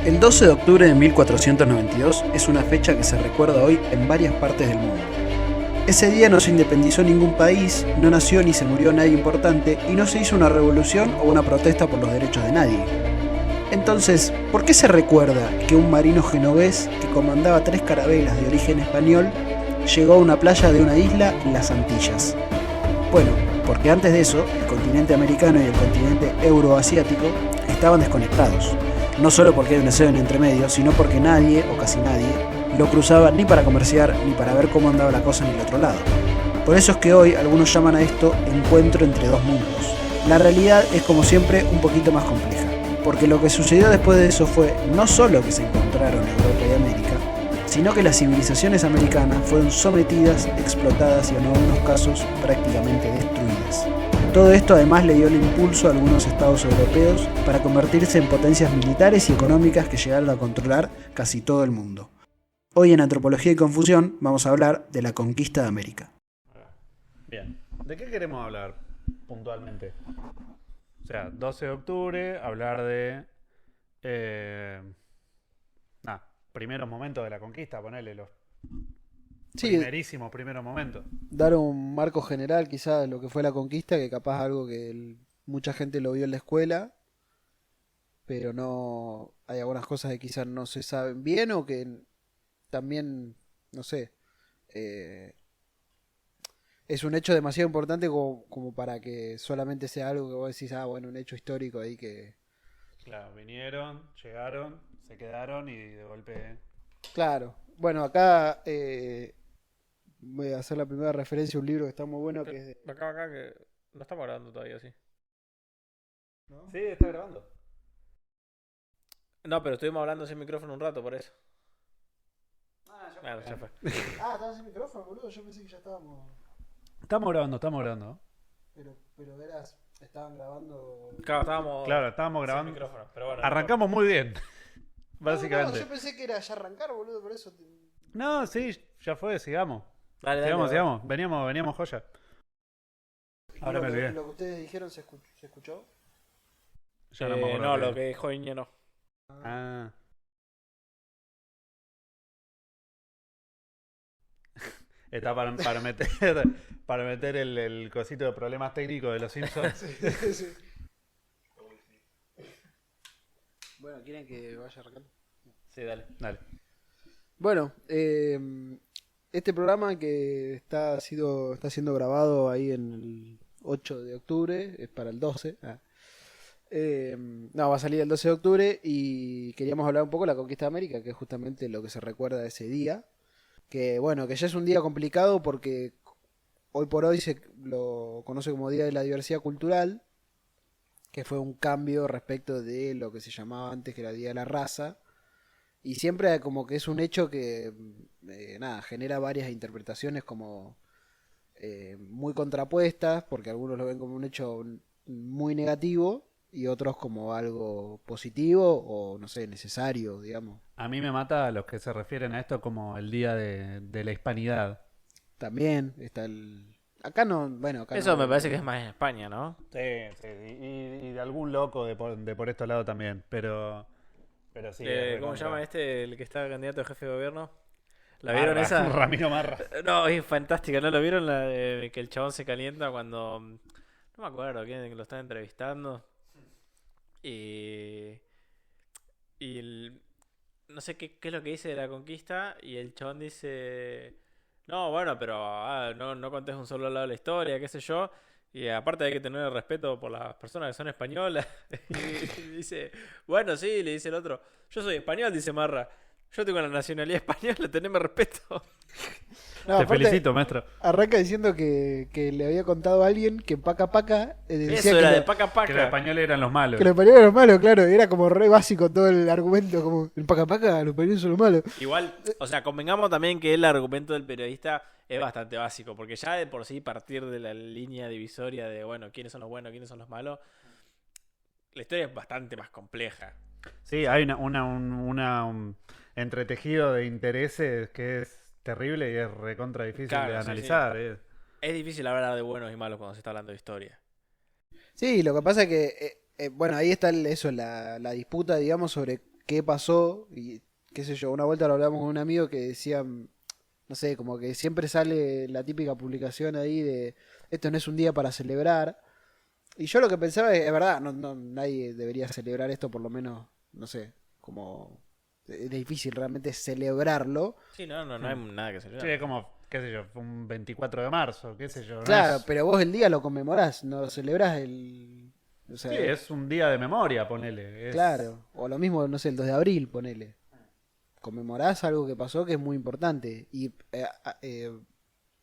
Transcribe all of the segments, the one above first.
El 12 de octubre de 1492 es una fecha que se recuerda hoy en varias partes del mundo. Ese día no se independizó ningún país, no nació ni se murió nadie importante y no se hizo una revolución o una protesta por los derechos de nadie. Entonces, ¿por qué se recuerda que un marino genovés que comandaba 3 carabelas de origen español llegó a una playa de una isla en las Antillas? Bueno, porque antes de eso, el continente americano y el continente euroasiático estaban desconectados. No solo porque hay un océano entre medio, sino porque nadie, o casi nadie, lo cruzaba ni para comerciar ni para ver cómo andaba la cosa en el otro lado. Por eso es que hoy algunos llaman a esto encuentro entre dos mundos. La realidad es, como siempre, un poquito más compleja, porque lo que sucedió después de eso fue no solo que se encontraron Europa y América, sino que las civilizaciones americanas fueron sometidas, explotadas y en algunos casos prácticamente destruidas. Todo esto además le dio el impulso a algunos estados europeos para convertirse en potencias militares y económicas que llegaron a controlar casi todo el mundo. Hoy en Antropología y Confusión vamos a hablar de la conquista de América. Bien, ¿de qué queremos hablar puntualmente? O sea, 12 de octubre, hablar de primeros momentos de la conquista, ponerle los primeros momentos. Dar un marco general quizás de lo que fue la conquista, que capaz algo que mucha gente lo vio en la escuela, pero no hay algunas cosas que quizás no se saben bien o que también, no sé, es un hecho demasiado importante como para que solamente sea algo que vos decís, bueno, un hecho histórico ahí que... Claro, vinieron, llegaron, se quedaron y de golpe... Claro, bueno, acá voy a hacer la primera referencia a un libro que está muy bueno, que es de... Acá, que no estamos grabando todavía, ¿sí? ¿No? Sí, está grabando. No, pero estuvimos hablando sin micrófono un rato, por eso. Ya fue. ¿Estabas sin micrófono, boludo? Yo pensé que ya estábamos... Estamos grabando. Pero verás, estaban grabando... Claro, estábamos sin grabando. micrófono, pero bueno. Arrancamos muy bien, básicamente. No, yo pensé que era ya arrancar, boludo, por eso... No, sí, ya fue, sigamos. Dale, Sigamos. Veníamos joya. Ahora me olvidé. Lo que ustedes dijeron se escuchó. Ya no me acuerdo No, qué. lo que dijo Iñe no. Ah. Está para meter el cosito de problemas técnicos de los Simpsons. Sí. Bueno, ¿quieren que vaya arrancando? Sí, dale. Bueno, este programa que está siendo grabado ahí en el 8 de octubre, es para el 12. Va a salir el 12 de octubre y queríamos hablar un poco de la conquista de América, que es justamente lo que se recuerda de ese día. Que bueno, que ya es un día complicado porque hoy por hoy se lo conoce como Día de la Diversidad Cultural, que fue un cambio respecto de lo que se llamaba antes, que era Día de la Raza. Y siempre como que es un hecho que genera varias interpretaciones como muy contrapuestas, porque algunos lo ven como un hecho muy negativo y otros como algo positivo o, no sé, necesario, digamos. A mí me mata a los que se refieren a esto como el día de la hispanidad. También está Acá no, bueno, acá Eso no, me parece que es más en España, ¿no? Sí. Y de algún loco de por estos lados también, pero sí. ¿Cómo se llama el que está candidato a jefe de gobierno? ¿La vieron esa? Ramiro Marra. No, es fantástica, ¿no? ¿Lo vieron? La de que el chabón se calienta cuando... No me acuerdo quién lo está entrevistando. Y no sé qué es lo que dice de la conquista. Y el chabón dice: no, bueno, pero no contés un solo lado de la historia, qué sé yo. Y aparte hay que tener respeto por las personas que son españolas. Y dice: bueno, sí, le dice el otro: yo soy español, dice Marra. Yo tengo la nacionalidad española, teneme respeto. No, Te aparte, felicito, maestro. Arranca diciendo que le había contado a alguien que Paca Paca decía Eso que, era de lo- Paca Que los Paca. españoles eran los malos. que los españoles eran malos, claro. Era como re básico todo el argumento, como el Paca Paca, los españoles son los malos. Igual, o sea, convengamos también que el argumento del periodista es bastante básico, porque ya de por sí partir de la línea divisoria de, bueno, quiénes son los buenos, quiénes son los malos, la historia es bastante más compleja. Sí, hay un entretejido de intereses que es terrible y es recontra difícil Claro, de sí, analizar. Es difícil hablar de buenos y malos cuando se está hablando de historia. Sí, lo que pasa es que, bueno, ahí está la disputa, digamos, sobre qué pasó y qué sé yo, una vuelta lo hablamos con un amigo que decía, no sé, como que siempre sale la típica publicación ahí de esto no es un día para celebrar. Y yo lo que pensaba es verdad, nadie debería celebrar esto, por lo menos, no sé, como es difícil realmente celebrarlo. Sí, no hay nada que celebrar. Sí, es como, qué sé yo, fue un 24 de marzo, qué sé yo. Claro, pero vos el día lo conmemorás, no celebrás el... O sea, Sí, es un día de memoria, ponele. claro, o lo mismo, no sé, el 2 de abril, ponele. Conmemorás algo que pasó que es muy importante. Y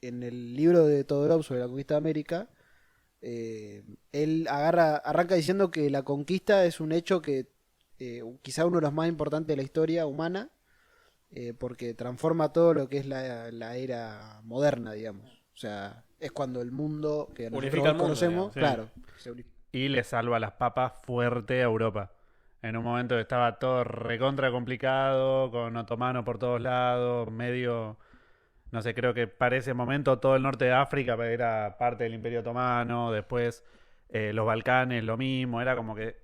en el libro de Todorov sobre la conquista de América, él arranca diciendo que la conquista es un hecho que quizá uno de los más importantes de la historia humana, porque transforma todo lo que es la era moderna, digamos. O sea, es cuando el mundo que nosotros Unifica el mundo, conocemos, digamos. claro, se unifica. Y le salva las papas fuerte a Europa. En un momento estaba todo recontra complicado, con otomanos por todos lados, medio, no sé, creo que para ese momento todo el norte de África era parte del Imperio Otomano, después los Balcanes lo mismo, era como que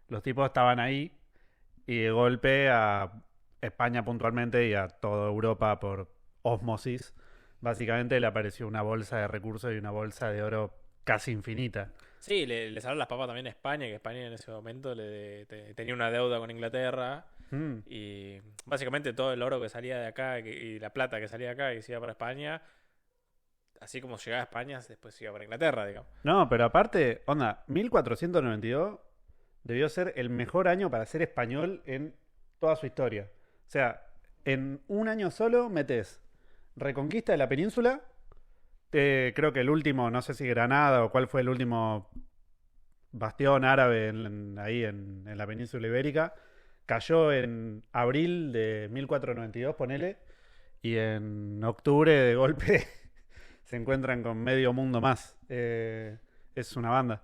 los tipos estaban ahí y de golpe a España puntualmente y a toda Europa por ósmosis, básicamente le apareció una bolsa de recursos y una bolsa de oro casi infinita. Sí, le salió las papas también a España, que España en ese momento tenía una deuda con Inglaterra. Mm. Y básicamente todo el oro que salía de acá y la plata que salía de acá y se iba para España, así como llegaba a España, después se iba para Inglaterra, digamos. No, pero aparte, onda, 1492 debió ser el mejor año para ser español en toda su historia. O sea, en un año solo metes Reconquista de la península, creo que el último, no sé si Granada o cuál fue el último bastión árabe ahí en la península ibérica, cayó en abril de 1492, ponele, y en octubre de golpe se encuentran con medio mundo más. Es una banda.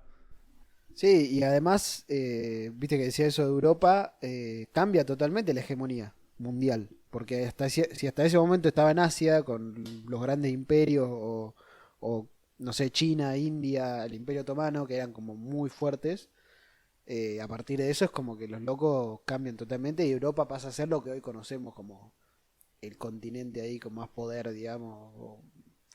Sí, y además, viste que decía eso de Europa, cambia totalmente la hegemonía mundial, porque si hasta ese momento estaba en Asia con los grandes imperios o, no sé, China, India, el Imperio Otomano, que eran como muy fuertes, a partir de eso es como que los locos cambian totalmente y Europa pasa a ser lo que hoy conocemos como el continente ahí con más poder, digamos, o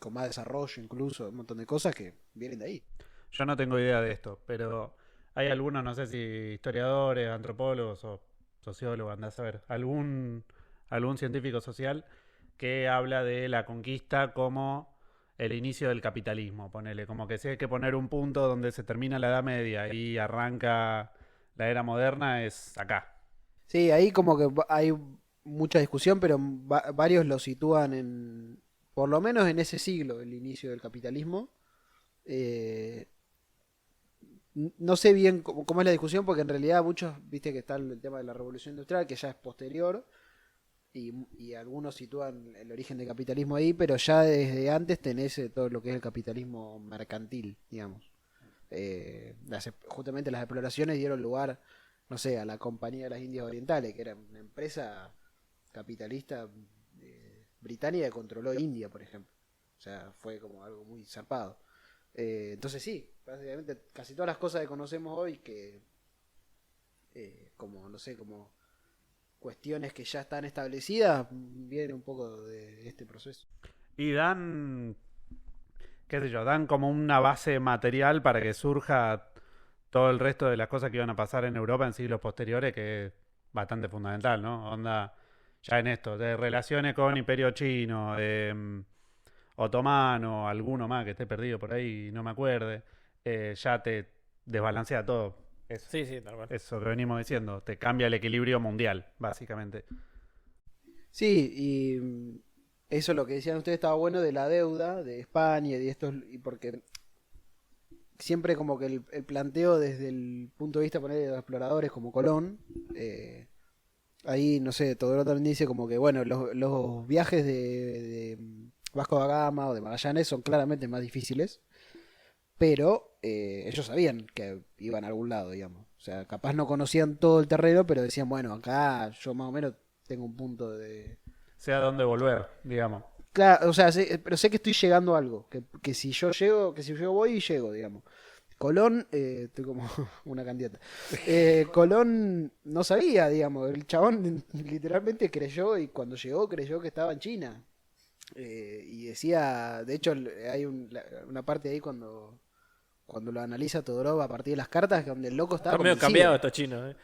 con más desarrollo incluso, un montón de cosas que vienen de ahí. Yo no tengo idea de esto, pero hay algunos, no sé si historiadores, antropólogos o sociólogos, andás a ver, algún científico social que habla de la conquista como el inicio del capitalismo, ponele, como que si hay que poner un punto donde se termina la Edad Media y arranca la era moderna, es acá. Sí, ahí como que hay mucha discusión, pero varios lo sitúan por lo menos en ese siglo, el inicio del capitalismo. Eh, no sé bien cómo es la discusión, porque en realidad muchos, viste que está el tema de la revolución industrial, que ya es posterior, y algunos sitúan el origen del capitalismo ahí, pero ya desde antes tenés todo lo que es el capitalismo mercantil, digamos. Justamente las exploraciones dieron lugar, no sé, a la Compañía de las Indias Orientales, que era una empresa capitalista británica que controló India, por ejemplo. O sea, fue como algo muy zarpado. Entonces sí, básicamente casi todas las cosas que conocemos hoy que como, no sé, como cuestiones que ya están establecidas, vienen un poco de este proceso. Y dan, qué sé yo, dan como una base material para que surja todo el resto de las cosas que iban a pasar en Europa en siglos posteriores, que es bastante fundamental, ¿no? Onda, ya en esto, de relaciones con Imperio Chino, otomano, alguno más que esté perdido por ahí y no me acuerde, ya te desbalancea todo. Sí, tal cual. Eso que venimos diciendo, te cambia el equilibrio mundial, básicamente. Sí, y eso lo que decían ustedes estaba bueno de la deuda de España y y porque siempre como que el planteo desde el punto de vista poner de los exploradores como Colón, ahí no sé, todo también dice como que bueno, los viajes de Vasco da Gama o de Magallanes son claramente más difíciles, pero ellos sabían que iban a algún lado, digamos. O sea, capaz no conocían todo el terreno, pero decían, bueno, acá yo más o menos tengo un punto de... Sé a dónde volver, digamos. Claro, o sea, pero sé que estoy llegando a algo, que si yo llego, que si yo voy y llego, digamos. Colón, estoy como una candidata. Colón no sabía, digamos, el chabón literalmente creyó y cuando llegó creyó que estaba en China. Y decía, de hecho hay una parte ahí cuando lo analiza Todorov a partir de las cartas donde el loco estaba Está medio convencido. cambiado estos chinos,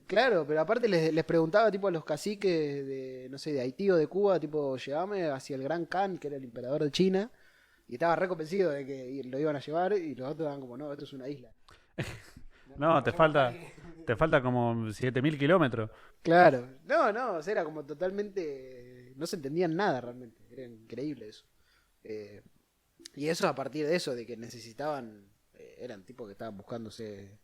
Claro, pero aparte les preguntaba tipo a los caciques de, no sé, de Haití o de Cuba, tipo, llévame hacia el Gran Khan, que era el emperador de China, y estaba re convencido de que lo iban a llevar, y los otros estaban como, no, esto es una isla. No, te falta como 7000 kilómetros. Claro, no, o sea, era como totalmente, no se entendían nada realmente, era increíble eso. Y eso a partir de eso, de que necesitaban, eran tipos que estaban buscándose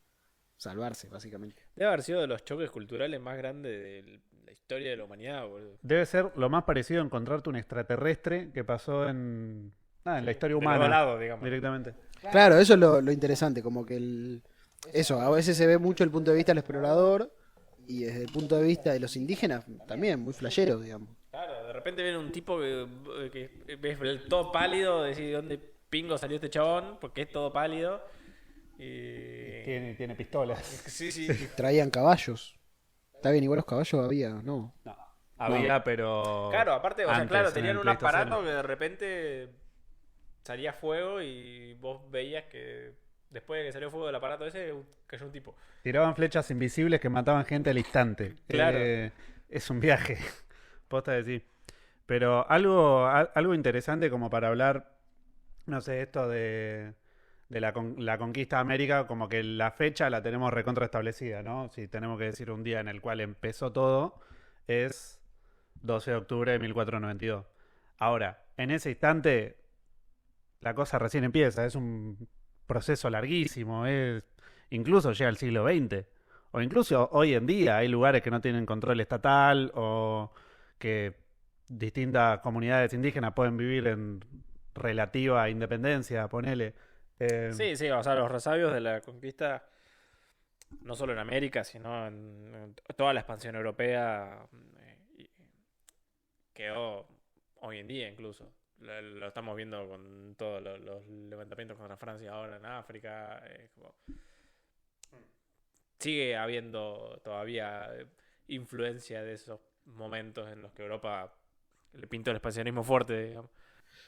salvarse, básicamente. Debe haber sido de los choques culturales más grandes de la historia de la humanidad, boludo. Debe ser lo más parecido a encontrarte un extraterrestre que pasó en la historia Del humana. otro lado, digamos. Directamente. Claro, eso es lo interesante, como que eso, a veces se ve mucho el punto de vista del explorador y desde el punto de vista de los indígenas también, muy flasheros, digamos. Claro, de repente viene un tipo que ves todo pálido, decís, ¿de dónde pingo salió este chabón? Porque es todo pálido. Y... Tiene pistolas. Sí. Traían caballos. Está bien, igual los caballos había, ¿no? No, había, pero. Claro, aparte, o sea, antes, claro, en tenían el un Pleistoceno. aparato que de repente salía fuego y vos veías que después de que salió fuego del aparato ese, cayó un tipo. Tiraban flechas invisibles que mataban gente al instante. Claro. Es un viaje. Posta de sí. Pero algo interesante como para hablar, no sé, esto de la conquista de América, como que la fecha la tenemos recontraestablecida, ¿no? Si tenemos que decir un día en el cual empezó todo, es 12 de octubre de 1492. Ahora, en ese instante, la cosa recién empieza, es un proceso larguísimo, incluso llega al siglo XX, o incluso hoy en día hay lugares que no tienen control estatal, o que distintas comunidades indígenas pueden vivir en relativa independencia, ponele. Sí, o sea, los resabios de la conquista, no solo en América, sino en toda la expansión europea, quedó hoy en día incluso. Lo estamos viendo con todos los levantamientos contra Francia ahora en África. Sigue habiendo todavía influencia de esos momentos en los que Europa le pintó el expansionismo fuerte, digamos.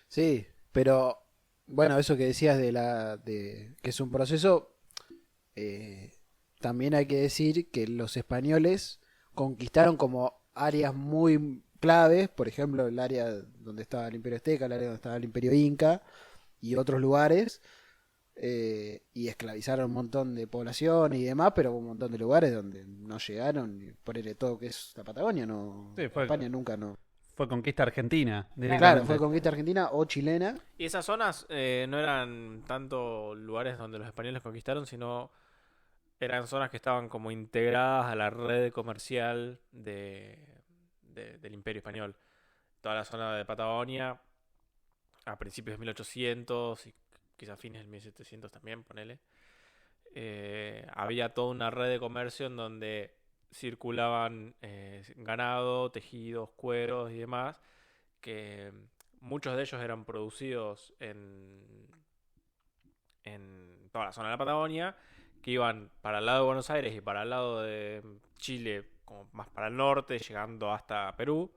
Sí, pero bueno, eso que decías de que es un proceso, también hay que decir que los españoles conquistaron como áreas muy claves, por ejemplo, el área donde estaba el Imperio Azteca, el área donde estaba el Imperio Inca y otros lugares, y esclavizaron un montón de población y demás, pero hubo un montón de lugares donde no llegaron, y ponerle todo que es la Patagonia, no, Sí, fue- España nunca no. Fue conquista argentina. Claro, directamente. fue conquista argentina o chilena. Y esas zonas no eran tanto lugares donde los españoles conquistaron, sino eran zonas que estaban como integradas a la red comercial del Imperio Español. Toda la zona de Patagonia, a principios de 1800 y quizás fines del 1700 también, ponele. Había toda una red de comercio en donde circulaban ganado, tejidos, cueros y demás, que muchos de ellos eran producidos en toda la zona de la Patagonia, que iban para el lado de Buenos Aires y para el lado de Chile, como más para el norte, llegando hasta Perú.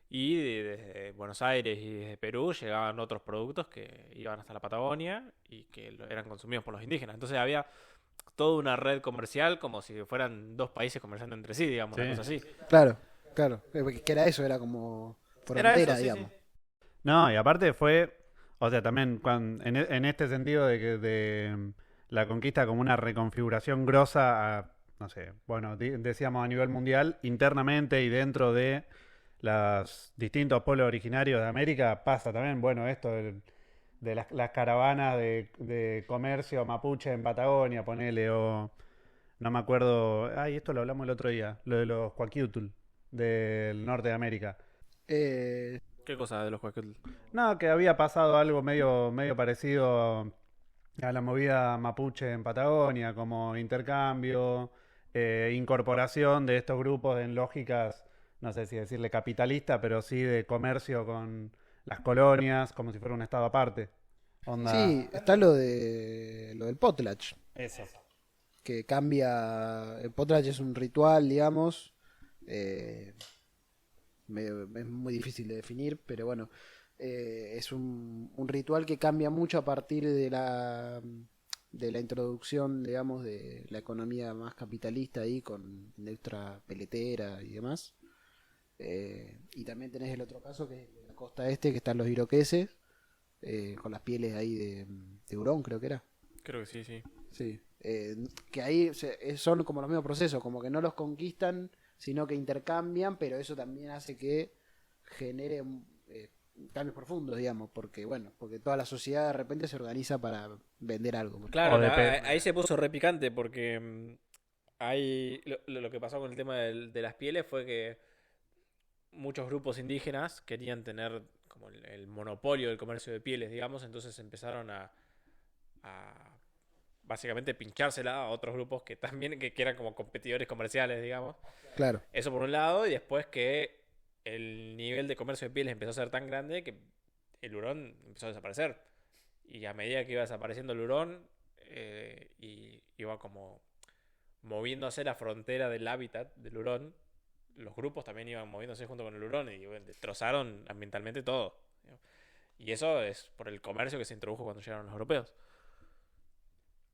Y desde Buenos Aires y desde Perú llegaban otros productos que iban hasta la Patagonia y que eran consumidos por los indígenas. Entonces había toda una red comercial como si fueran dos países conversando entre sí, digamos, una Sí. Ah, cosa así. Claro. Que era eso, era como Era frontera, eso, sí, digamos. sí. No, y aparte fue, o sea, también en este sentido de la conquista como una reconfiguración grosa a, no sé, bueno, decíamos a nivel mundial, internamente y dentro de los distintos pueblos originarios de América, pasa también, bueno, esto de las caravanas de comercio mapuche en Patagonia, ponele, o no me acuerdo, esto lo hablamos el otro día, lo de los Cuaquiutl del norte de América. ¿Qué cosa de los Huaquetl? No, que había pasado algo medio parecido a la movida mapuche en Patagonia, como intercambio, incorporación de estos grupos en lógicas, no sé si decirle capitalista, pero sí de comercio con las colonias, como si fuera un estado aparte. Onda, Sí, está lo del potlatch, eso. que cambia. El potlatch es un ritual, digamos. Es muy difícil de definir, pero bueno, es un ritual que cambia mucho a partir de la introducción, digamos, de la economía más capitalista ahí con industria peletera y demás. Y también tenés el otro caso que es de la costa este, que están los iroqueses, con las pieles ahí de hurón, creo que era. Creo que sí, sí. Sí. Que ahí son como los mismos procesos, como que no los conquistan, sino que intercambian, pero eso también hace que genere cambios profundos, digamos, porque bueno, porque toda la sociedad de repente se organiza para vender algo. Claro, O depe- ahí se puso re picante porque ahí lo que pasó con el tema de las pieles fue que muchos grupos indígenas querían tener como el monopolio del comercio de pieles, digamos, entonces empezaron a básicamente pinchársela a otros grupos que también que eran como competidores comerciales, digamos. Claro. Eso por un lado, y después que el nivel de comercio de pieles empezó a ser tan grande que el hurón empezó a desaparecer. Y a medida que iba desapareciendo el hurón, y iba como moviéndose la frontera del hábitat del hurón, los grupos también iban moviéndose junto con el hurón y bueno, destrozaron ambientalmente todo. Y eso es por el comercio que se introdujo cuando llegaron los europeos.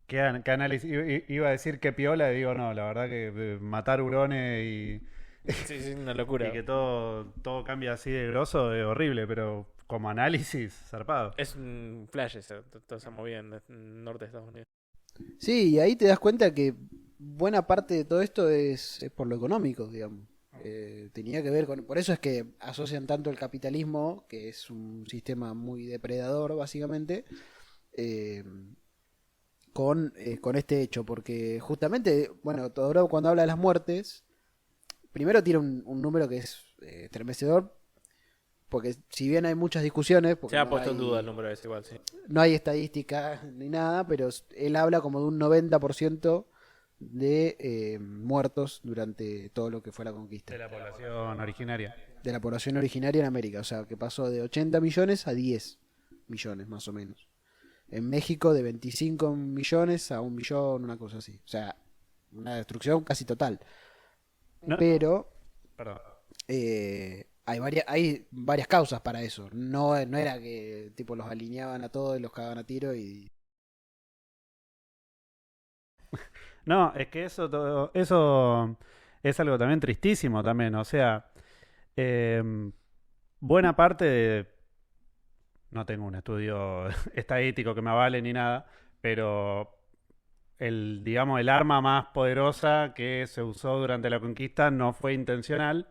¿Qué análisis? Iba a decir que piola y digo, no, la verdad que matar hurones Sí, sí, una locura. y que todo cambia así de grosso es horrible, pero como análisis, zarpado. Es un flash toda esa movida en el norte de Estados Unidos. Sí, y ahí te das cuenta que buena parte de todo esto es por lo económico, digamos. Tenía que ver con... Por eso es que asocian tanto el capitalismo, que es un sistema muy depredador, básicamente, eh, con este hecho. Porque justamente, bueno, Todorov cuando habla de las muertes, primero tiene un número que es estremecedor, porque si bien hay muchas discusiones, porque Se ha no puesto en hay- duda el número ese igual, sí. no hay estadísticas ni nada, pero él habla como de un 90% de muertos durante todo lo que fue la conquista De la población originaria. de la población originaria en América. O sea, que pasó de 80 millones a 10 millones, más o menos. En México de 25 millones a 1 millón, una cosa así. O sea, una destrucción casi total. No, Pero perdón. hay varias causas para eso. No era que tipo los alineaban a todos y los cagaban a tiro y... No, es que eso es algo también tristísimo también. O sea, buena parte de... No tengo un estudio estadístico que me avale ni nada, pero digamos, el arma más poderosa que se usó durante la conquista no fue intencional,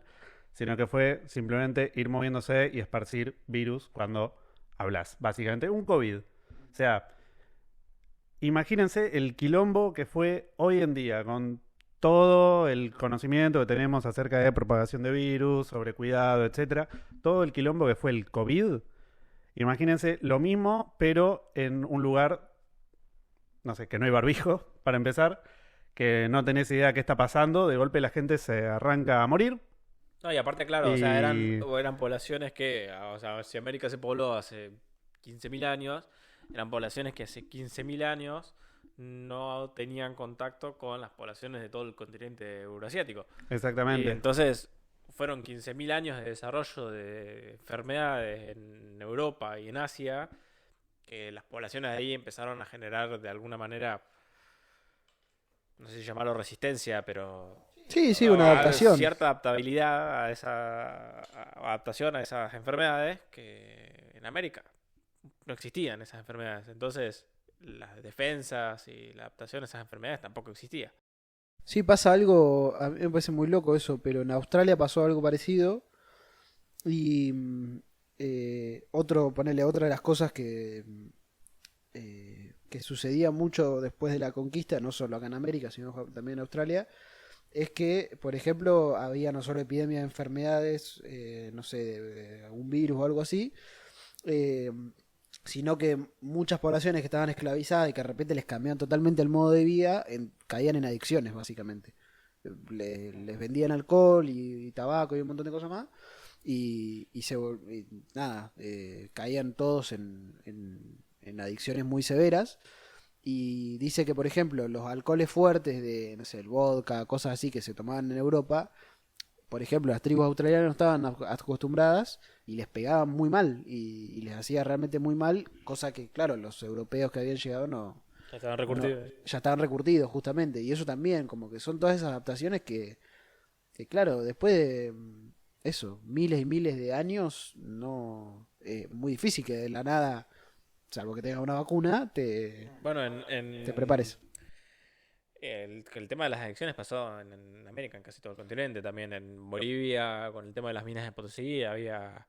sino que fue simplemente ir moviéndose y esparcir virus cuando hablas. Básicamente, un COVID. O sea, imagínense el quilombo que fue hoy en día con todo el conocimiento que tenemos acerca de propagación de virus, sobre cuidado, etcétera, todo el quilombo que fue el COVID. Imagínense lo mismo, pero en un lugar, no sé, que no hay barbijo, para empezar, que no tenés idea qué está pasando, de golpe la gente se arranca a morir. No, y aparte, claro, o sea, Y eran poblaciones que, o sea, si América se pobló hace 15.000 años, eran poblaciones que hace 15.000 años no tenían contacto con las poblaciones de todo el continente euroasiático. Y exactamente. entonces fueron 15.000 años de desarrollo de enfermedades en Europa y en Asia, que las poblaciones de ahí empezaron a generar de alguna manera, no sé si llamarlo resistencia, pero Sí, sí, una adaptación. cierta adaptabilidad adaptación a esas enfermedades que en América no existían esas enfermedades. Entonces, las defensas y la adaptación a esas enfermedades tampoco existía. Sí, pasa algo, a mí me parece muy loco eso, pero en Australia pasó algo parecido y otra de las cosas que sucedía mucho después de la conquista, no solo acá en América, sino también en Australia, es que, por ejemplo, había no solo epidemias de enfermedades, no sé, de algún virus o algo así, eh, sino que muchas poblaciones que estaban esclavizadas y que de repente les cambiaban totalmente el modo de vida, caían en adicciones, básicamente. Les vendían alcohol y tabaco y un montón de cosas más, y nada, caían todos en adicciones muy severas. Y dice que, por ejemplo, los alcoholes fuertes de, no sé, el vodka, cosas así que se tomaban en Europa, por ejemplo, las tribus australianas no estaban acostumbradas y les pegaban muy mal y les hacía realmente muy mal, cosa que, claro, los europeos que habían llegado Ya estaban recurtidos. ya estaban recurtidos justamente. Y eso también, como que son todas esas adaptaciones que claro, después de eso, miles y miles de años, no es muy difícil que de la nada, salvo que tengas una vacuna, Bueno, te prepares. el tema de las adicciones pasó en América, en casi todo el continente, también en Bolivia, con el tema de las minas de Potosí, había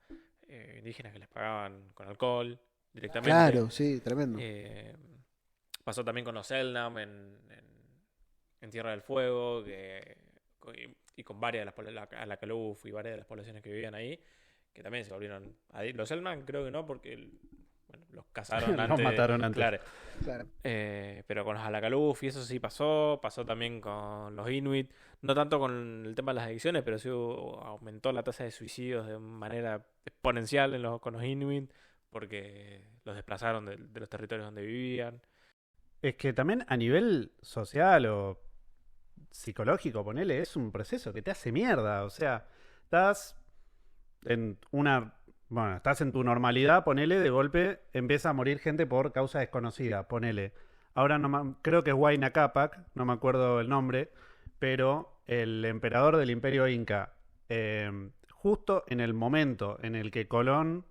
indígenas que les pagaban con alcohol directamente. Claro, sí, tremendo. Pasó también con los Selknam en Tierra del Fuego, y con varias de a la Caluf y varias de las poblaciones que vivían ahí, que también se volvieron los Selknam creo que no, porque bueno, los cazaron Los antes. mataron antes. Claro. Claro. Pero con los Alakaluf y eso sí pasó también con los Inuit, no tanto con el tema de las adicciones, pero sí aumentó la tasa de suicidios de manera exponencial con los Inuit, porque los desplazaron de los territorios donde vivían. Es que también a nivel social o psicológico, ponele, es un proceso que te hace mierda. O sea, estás en estás en tu normalidad, ponele, de golpe empieza a morir gente por causa desconocida, ponele. Ahora creo que es Huayna Cápac, no me acuerdo el nombre, pero el emperador del Imperio Inca, justo en el momento en el que Colón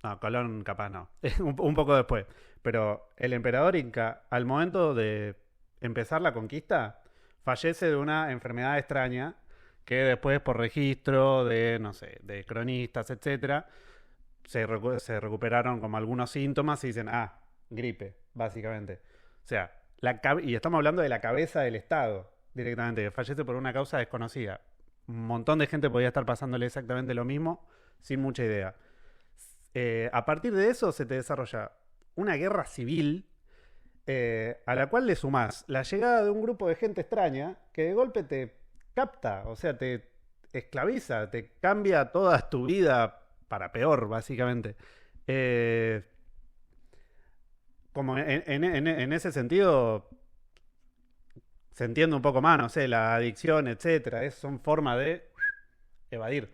capaz no, un poco después, pero el emperador Inca, al momento de empezar la conquista, fallece de una enfermedad extraña que después por registro de, no sé, de cronistas, etcétera, se recuperaron como algunos síntomas y dicen, gripe, básicamente. O sea, y estamos hablando de la cabeza del Estado, directamente, que fallece por una causa desconocida. Un montón de gente podía estar pasándole exactamente lo mismo, sin mucha idea. A partir de eso se te desarrolla una guerra civil a la cual le sumás la llegada de un grupo de gente extraña que de golpe te capta, o sea, te esclaviza, te cambia toda tu vida para peor, básicamente. Como en ese sentido se entiende un poco más, no sé, la adicción, etcétera, son formas de evadir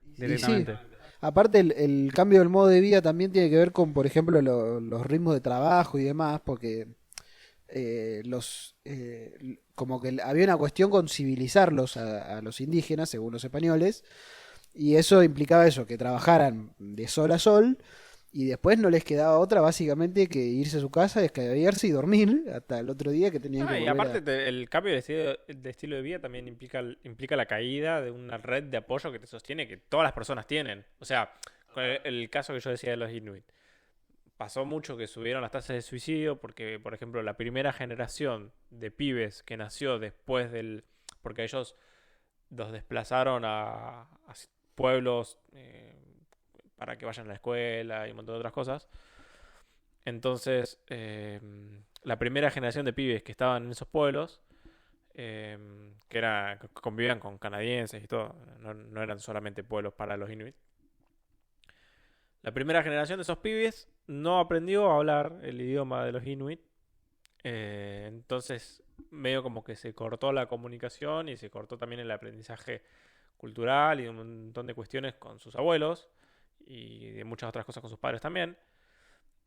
directamente. Sí. Aparte el cambio del modo de vida también tiene que ver con, por ejemplo, los ritmos de trabajo y demás, porque como que había una cuestión con civilizarlos a los indígenas, según los españoles, y eso implicaba eso, que trabajaran de sol a sol, y después no les quedaba otra básicamente que irse a su casa, descaballarse y dormir hasta el otro día que tenían que Y volver aparte el cambio de estilo de vida también implica la caída de una red de apoyo que te sostiene, que todas las personas tienen. O sea, con el caso que yo decía de los Inuit. Pasó mucho que subieron las tasas de suicidio porque, por ejemplo, la primera generación de pibes que nació después porque ellos los desplazaron a pueblos para que vayan a la escuela y un montón de otras cosas. Entonces, la primera generación de pibes que estaban en esos pueblos, que convivían con canadienses y todo, no eran solamente pueblos para los Inuit. La primera generación de esos pibes no aprendió a hablar el idioma de los Inuit. Entonces, medio como que se cortó la comunicación y se cortó también el aprendizaje cultural y un montón de cuestiones con sus abuelos y de muchas otras cosas con sus padres también.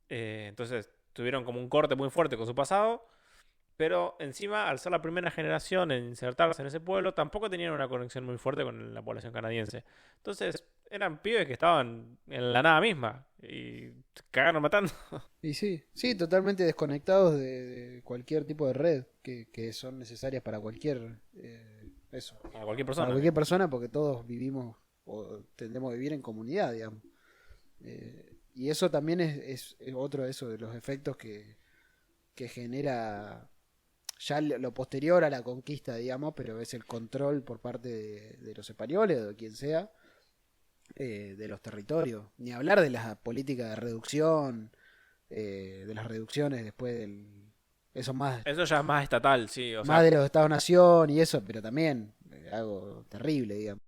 Entonces, tuvieron como un corte muy fuerte con su pasado. Pero encima, al ser la primera generación en insertarse en ese pueblo, tampoco tenían una conexión muy fuerte con la población canadiense. Entonces, eran pibes que estaban en la nada misma y se cagaron matando. Y sí, totalmente desconectados de cualquier tipo de red que son necesarias para cualquier A cualquier para persona. cualquier persona, porque todos vivimos o tendemos a vivir en comunidad, digamos. Y eso también es otro de esos de los efectos que genera ya lo posterior a la conquista, digamos, pero es el control por parte de los españoles o de quien sea de los territorios. Ni hablar de las políticas de reducción, de las reducciones después eso ya es más estatal, sí. O más sea, de los Estados-Nación y eso, pero también algo terrible, digamos.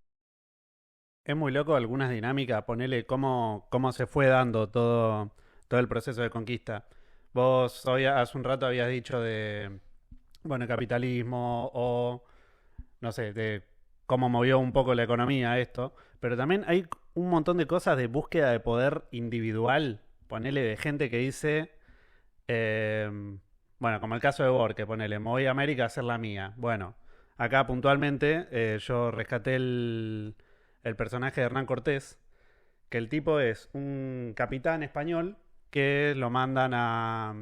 Es muy loco algunas dinámicas, ponele cómo se fue dando todo todo el proceso de conquista. Vos hace un rato habías dicho de, bueno, el capitalismo o, no sé, de cómo movió un poco la economía esto, pero también hay un montón de cosas de búsqueda de poder individual, ponele de gente que dice, eh, bueno, como el caso de Borges, ponele, me voy a América a hacer la mía. Bueno, acá puntualmente yo rescaté el personaje de Hernán Cortés, que el tipo es un capitán español que lo mandan a...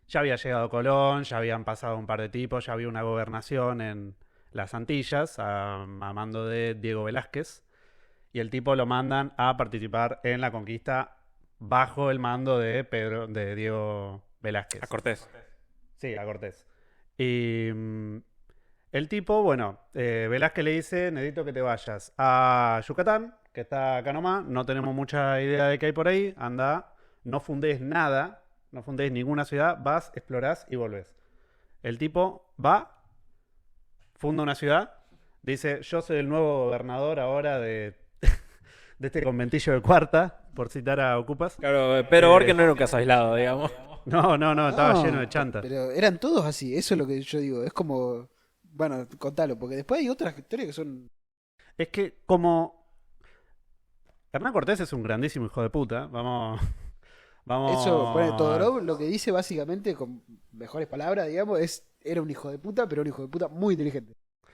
Ya había llegado Colón, ya habían pasado un par de tipos, ya había una gobernación en las Antillas a mando de Diego Velázquez, y el tipo lo mandan a participar en la conquista bajo el mando de Diego Velázquez. A Cortés. Sí, a Cortés. Y el tipo, bueno, Velázquez le dice, necesito que te vayas a Yucatán, que está acá nomás, no tenemos mucha idea de qué hay por ahí, anda, no fundés nada, no fundés ninguna ciudad, vas, explorás y volvés. El tipo va, funda una ciudad, dice, yo soy el nuevo gobernador ahora de este conventillo de Cuarta, por citar a Ocupas. Claro, Pedro Borges no era un caso aislado, digamos. No, estaba No, lleno de chantas. Pero eran todos así, eso es lo que yo digo. Es como. Bueno, contalo, porque después hay otras historias que son. Es que como Hernán Cortés es un grandísimo hijo de puta, vamos. Eso, bueno, Todorov lo que dice básicamente, con mejores palabras, digamos, era un hijo de puta, pero un hijo de puta muy inteligente.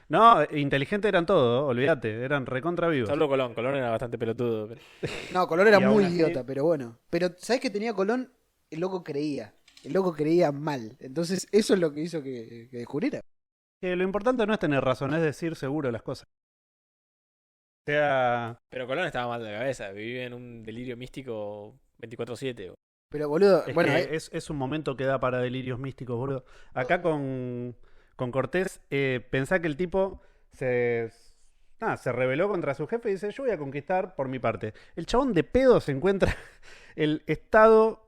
No, inteligente eran todos, olvídate, eran recontra vivos. Solo Colón. Colón era bastante pelotudo. No, Colón era Y aún muy así- idiota, pero bueno. Pero, ¿sabes qué tenía Colón? El loco creía. El loco creía mal. Entonces, eso es lo que hizo que descubriera. Que lo importante no es tener razón, es decir seguro las cosas. O sea, Pero Colón estaba mal de la cabeza. Vivía en un delirio místico 24/7. Pero, boludo, es bueno, que es un momento que da para delirios místicos, boludo. Acá con Cortés, pensá que el tipo se rebeló contra su jefe y dice, yo voy a conquistar por mi parte. El chabón de pedo se encuentra el estado,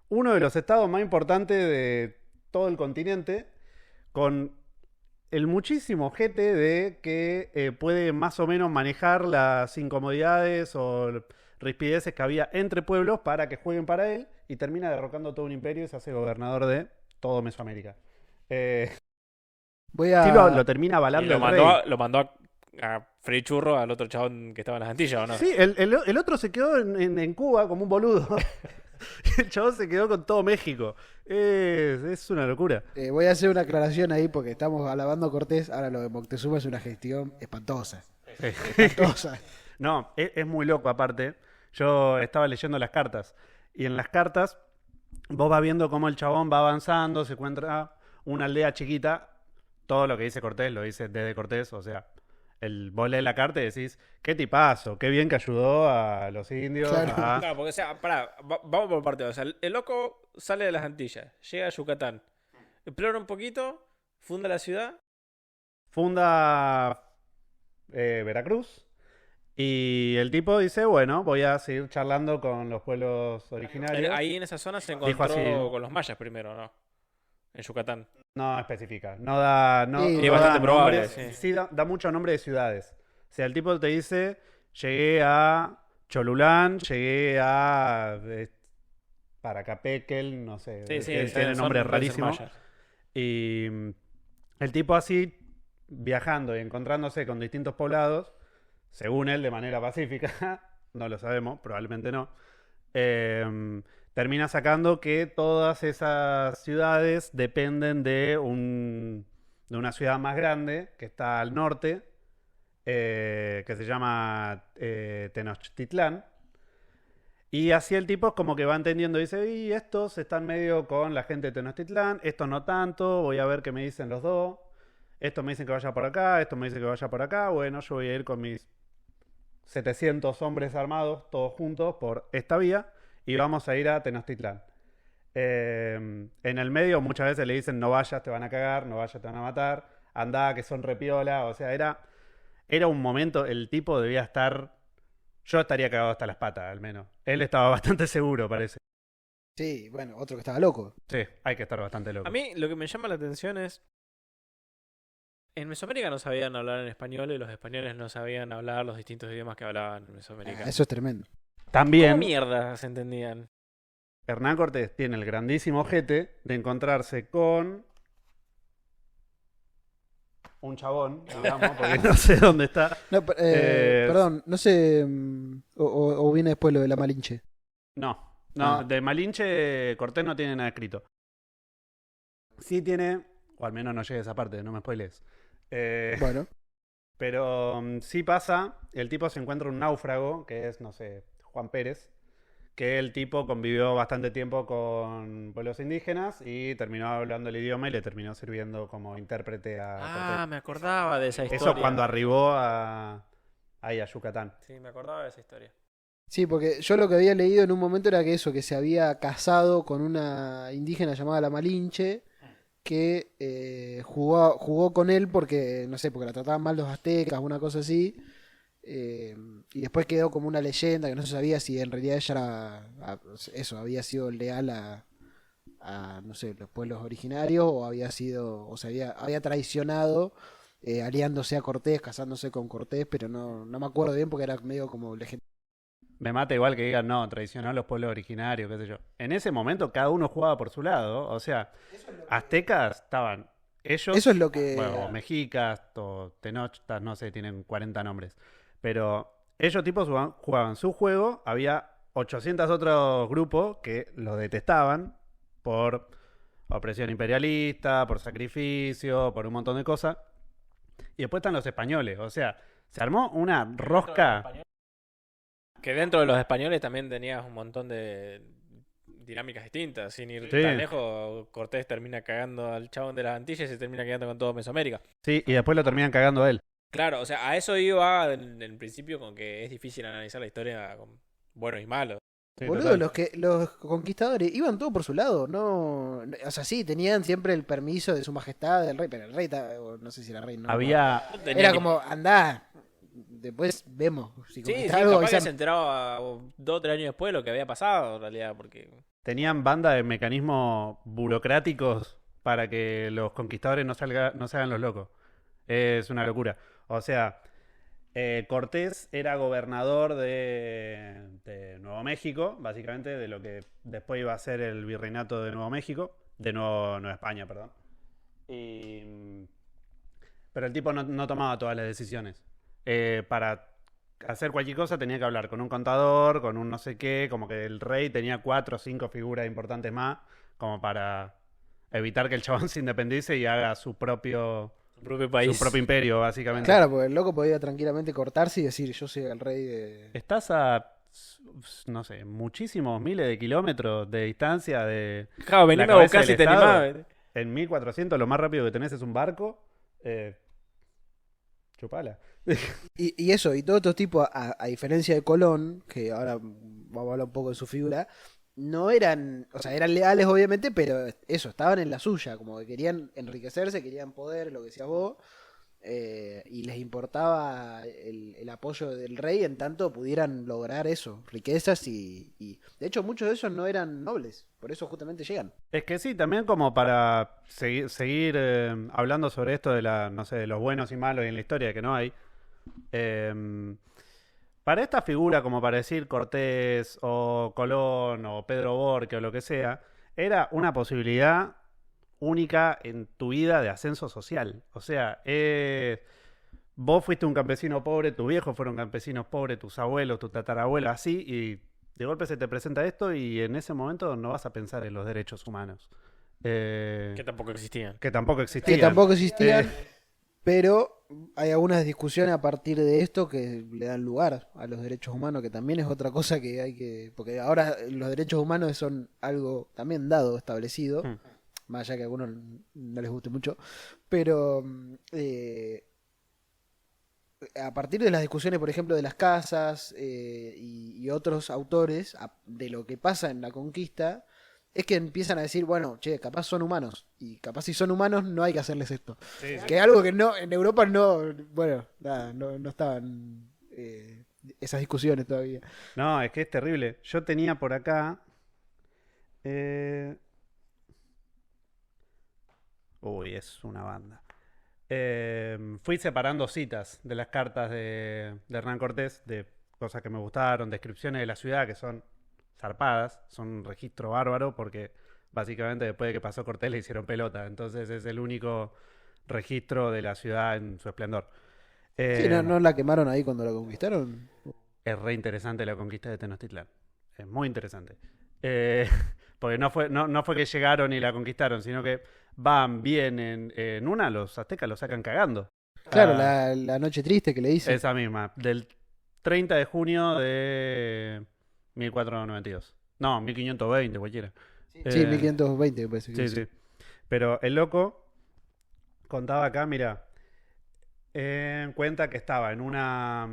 uno de los estados más importantes de todo el continente, con el muchísimo ojete de que puede más o menos manejar las incomodidades o rispideces que había entre pueblos para que jueguen para él, y termina derrocando todo un imperio y se hace gobernador de todo Mesoamérica. voy a. Sí, lo termina Y avalando lo el mandó, rey. lo mandó a freír churro al otro chabón que estaba en las Antillas, ¿o no? Sí, el otro se quedó en Cuba como un boludo. El chabón se quedó con todo México. Es una locura. Voy a hacer una aclaración ahí porque estamos alabando a Cortés. Ahora lo de Moctezuma es una gestión espantosa. Espantosa. No, es muy loco aparte. Yo estaba leyendo las cartas, y en las cartas vos vas viendo cómo el chabón va avanzando, se encuentra una aldea chiquita. Todo lo que dice Cortés lo dice desde Cortés, o sea, vos lees la carta y decís, qué tipazo, qué bien que ayudó a los indios. Claro. Claro, porque, o sea, pará, vamos por parte. O sea, el loco sale de las Antillas, llega a Yucatán, explora un poquito, funda la ciudad. Funda Veracruz, y el tipo dice, bueno, voy a seguir charlando con los pueblos originarios. Ahí en esa zona se Dijo encontró así. con los mayas primero, ¿no? En Yucatán. No especifica, no da, no, Sí, no es da bastante probable, nombres, sí. sí da mucho nombre de ciudades. O sea, el tipo te dice, llegué a Cholulán, llegué a Paracapekel, no sé, Sí, sí, tiene nombre deben ser rarísimo. mayas. Y el tipo así, viajando y encontrándose con distintos poblados, según él, de manera pacífica, no lo sabemos, probablemente no, termina sacando que todas esas ciudades dependen de una ciudad más grande que está al norte, que se llama Tenochtitlán. Y así el tipo es como que va entendiendo, dice, y estos están medio con la gente de Tenochtitlán, estos no tanto, voy a ver qué me dicen los dos. Estos me dicen que vaya por acá, estos me dicen que vaya por acá. Bueno, yo voy a ir con mis 700 hombres armados, todos juntos, por esta vía, y vamos a ir a Tenochtitlán. En el medio muchas veces le dicen, no vayas, te van a cagar, no vayas, te van a matar, andá, que son repiola. O sea, era un momento, el tipo debía estar... Yo estaría cagado hasta las patas, al menos. Él estaba bastante seguro, parece. Sí, bueno, otro que estaba loco. Sí, hay que estar bastante loco. A mí lo que me llama la atención es... En Mesoamérica no sabían hablar en español y los españoles no sabían hablar los distintos idiomas que hablaban en Mesoamérica. Eso es tremendo. ¿Cómo También... mierda se entendían? Hernán Cortés tiene el grandísimo ojete de encontrarse con un chabón, digamos, porque no sé dónde está. No, perdón, no sé. O viene después lo de la Malinche. No, Ah. de Malinche Cortés no tiene nada escrito. Sí tiene, o al menos no llegue a esa parte, no me spoilees. Bueno, Pero sí pasa, el tipo se encuentra un náufrago, que es, no sé, Juan Pérez, que el tipo convivió bastante tiempo con pueblos indígenas y terminó hablando el idioma y le terminó sirviendo como intérprete a Cortés. Me acordaba de esa Eso historia. cuando arribó ahí a Yucatán. Sí, me acordaba de esa historia. sí, porque yo lo que había leído en un momento era que eso, que se había casado con una indígena llamada la Malinche, que jugó con él porque, no sé, porque la trataban mal los aztecas, una cosa así. Y después quedó como una leyenda que no se sabía si en realidad ella eso, había sido leal no sé, los pueblos originarios o había sido, o se había traicionado aliándose a Cortés, casándose con Cortés, pero no me acuerdo bien porque era medio como legendario. Me mata igual que digan, no, traicionó a los pueblos originarios, qué sé yo. En ese momento cada uno jugaba por su lado. O sea, aztecas estaban ellos, Eso es lo que... bueno, mexicas, o tenochtas, no sé, tienen 40 nombres. Pero ellos tipos jugaban su juego, había 800 otros grupos que los detestaban por opresión imperialista, por sacrificio, por un montón de cosas. Y después están los españoles, o sea, se armó una rosca. Que dentro de los españoles también tenías un montón de dinámicas distintas. Sin ir Sí. tan lejos, Cortés termina cagando al chabón de las Antillas y se termina quedando con todo Mesoamérica. Sí, y después lo terminan cagando a él. Claro, o sea, a eso iba en principio con que es difícil analizar la historia con buenos y malos. Sí, Boludo, total. los conquistadores iban todos por su lado, no, o sea, sí, tenían siempre el permiso de su majestad, del rey, pero el rey, o no sé si era rey, no. Había, No tenía Era ni- como, andá, después vemos. Si Sí, conquistás sí, algo, capaz que avisame. se enteraba 2 o 3 años después de lo que había pasado, en realidad, porque... tenían banda de mecanismos burocráticos para que los conquistadores no se hagan los locos. Es una locura. O sea, Cortés era gobernador de Nuevo México, básicamente, de lo que después iba a ser el virreinato de Nuevo México, de Nueva España, perdón. Y, pero el tipo no tomaba todas las decisiones. Para hacer cualquier cosa tenía que hablar con un contador, con un no sé qué, como que el rey tenía 4 o 5 figuras importantes más, como para evitar que el chabón se independice y haga su propio país. su propio imperio, básicamente. Claro, porque el loco podía tranquilamente cortarse y decir, yo soy el rey de... Estás a, no sé, muchísimos miles de kilómetros de distancia de Claro, la venime a cabeza buscar del si te Estado. animás. En 1400 lo más rápido que tenés es un barco. Chupala. Y eso, y todos estos tipos, a diferencia de Colón, que ahora vamos a hablar un poco de su figura, no eran, o sea, eran leales obviamente, pero eso, estaban en la suya, como que querían enriquecerse, querían poder, lo que decías vos, y les importaba el apoyo del rey en tanto pudieran lograr eso, riquezas y de hecho muchos de esos no eran nobles, por eso justamente llegan. Es que sí, también como para seguir hablando sobre esto de no sé, de los buenos y malos en la historia, que no hay. Para esta figura, como para decir Cortés o Colón o Pedro Borque o lo que sea, era una posibilidad única en tu vida de ascenso social. O sea, vos fuiste un campesino pobre, tus viejos fueron campesinos pobres, tus abuelos, tu tatarabuelo, así, y de golpe se te presenta esto y en ese momento no vas a pensar en los derechos humanos. Que tampoco existían. Que tampoco existían. Que tampoco existían, Eh, pero hay algunas discusiones a partir de esto que le dan lugar a los derechos humanos, que también es otra cosa que hay que... Porque ahora los derechos humanos son algo también dado, establecido, Mm. más allá que a algunos no les guste mucho, pero a partir de las discusiones, por ejemplo, de las casas y otros autores, de lo que pasa en la conquista, es que empiezan a decir, bueno, che, capaz son humanos, y capaz si son humanos no hay que hacerles esto. sí, sí. Que es algo que no, en Europa no, bueno, nada, no estaban esas discusiones todavía. No, es que es terrible. Yo tenía por acá. Uy, es una banda. Fui separando citas de las cartas de Hernán Cortés, de cosas que me gustaron, descripciones de la ciudad que son zarpadas, son un registro bárbaro porque básicamente después de que pasó Cortés le hicieron pelota, entonces es el único registro de la ciudad en su esplendor. Sí, no la quemaron ahí cuando la conquistaron. Es re interesante la conquista de Tenochtitlán, es muy interesante. Porque no fue que llegaron y la conquistaron, sino que van, vienen, en una los aztecas lo sacan cagando. Claro, la noche triste que le hice. Esa misma, del 30 de junio de 1492. No, 1520, cualquiera. Sí, 1520 me parece que Sí, sí. Pero el loco contaba acá, mira, cuenta que estaba en una...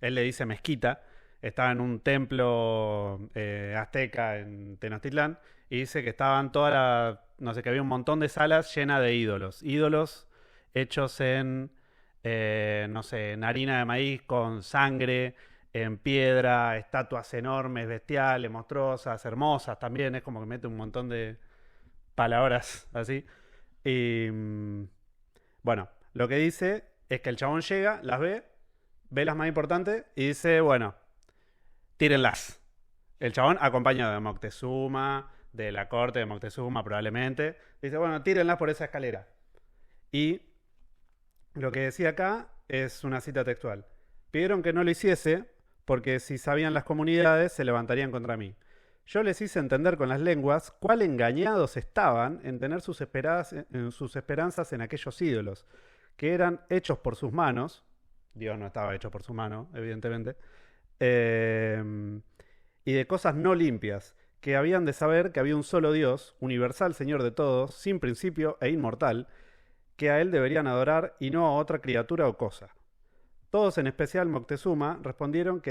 él le dice mezquita, estaba en un templo azteca en Tenochtitlán y dice que estaban no sé, que había un montón de salas llenas de ídolos. Ídolos hechos en, no sé, en harina de maíz con sangre, en piedra, estatuas enormes, bestiales, monstruosas, hermosas también. Es como que mete un montón de palabras así. Y bueno, lo que dice es que el chabón llega, las ve las más importantes y dice, bueno, tírenlas. El chabón acompañado de Moctezuma, de la corte de Moctezuma probablemente, dice, bueno, tírenlas por esa escalera. Y lo que decía acá es una cita textual. Pidieron que no lo hiciese porque si sabían las comunidades se levantarían contra mí. Yo les hice entender con las lenguas cuál engañados estaban en tener sus esperanzas en aquellos ídolos, que eran hechos por sus manos. Dios no estaba hecho por su mano, evidentemente. Y de cosas no limpias, que habían de saber que había un solo Dios, universal Señor de todos, sin principio e inmortal, que a él deberían adorar y no a otra criatura o cosa. Todos, en especial Moctezuma, respondieron que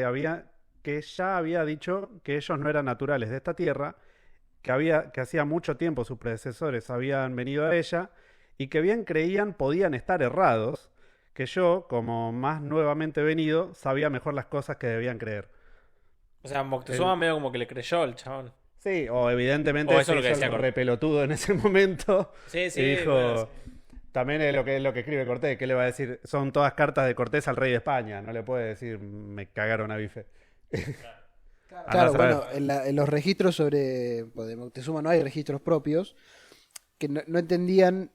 ya había dicho que ellos no eran naturales de esta tierra, que hacía mucho tiempo sus predecesores habían venido a ella y que bien creían podían estar errados, que yo, como más nuevamente venido, sabía mejor las cosas que debían creer. O sea, Moctezuma medio como que le creyó el chabón. Sí, o evidentemente O eso es lo que decía re pelotudo en ese momento. Sí, sí. Y dijo, bueno, también es lo que escribe Cortés, ¿qué le va a decir? Son todas cartas de Cortés al rey de España, no le puede decir me cagaron a bife. Claro, bueno, en los registros de Moctezuma no hay registros propios que no entendían,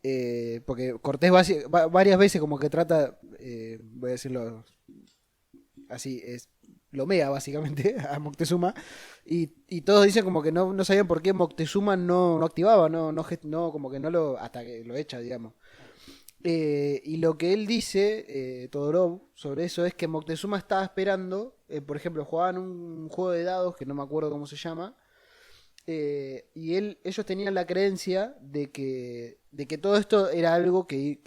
porque Cortés varias veces como que trata, voy a decirlo así, lo mea básicamente a Moctezuma y todos dicen como que no sabían por qué Moctezuma no activaba, como que no lo, hasta que lo echa, digamos. Y lo que él dice, Todorov, sobre eso es que Moctezuma estaba esperando, por ejemplo, jugaban un juego de dados que no me acuerdo cómo se llama, y ellos tenían la creencia de que todo esto era algo que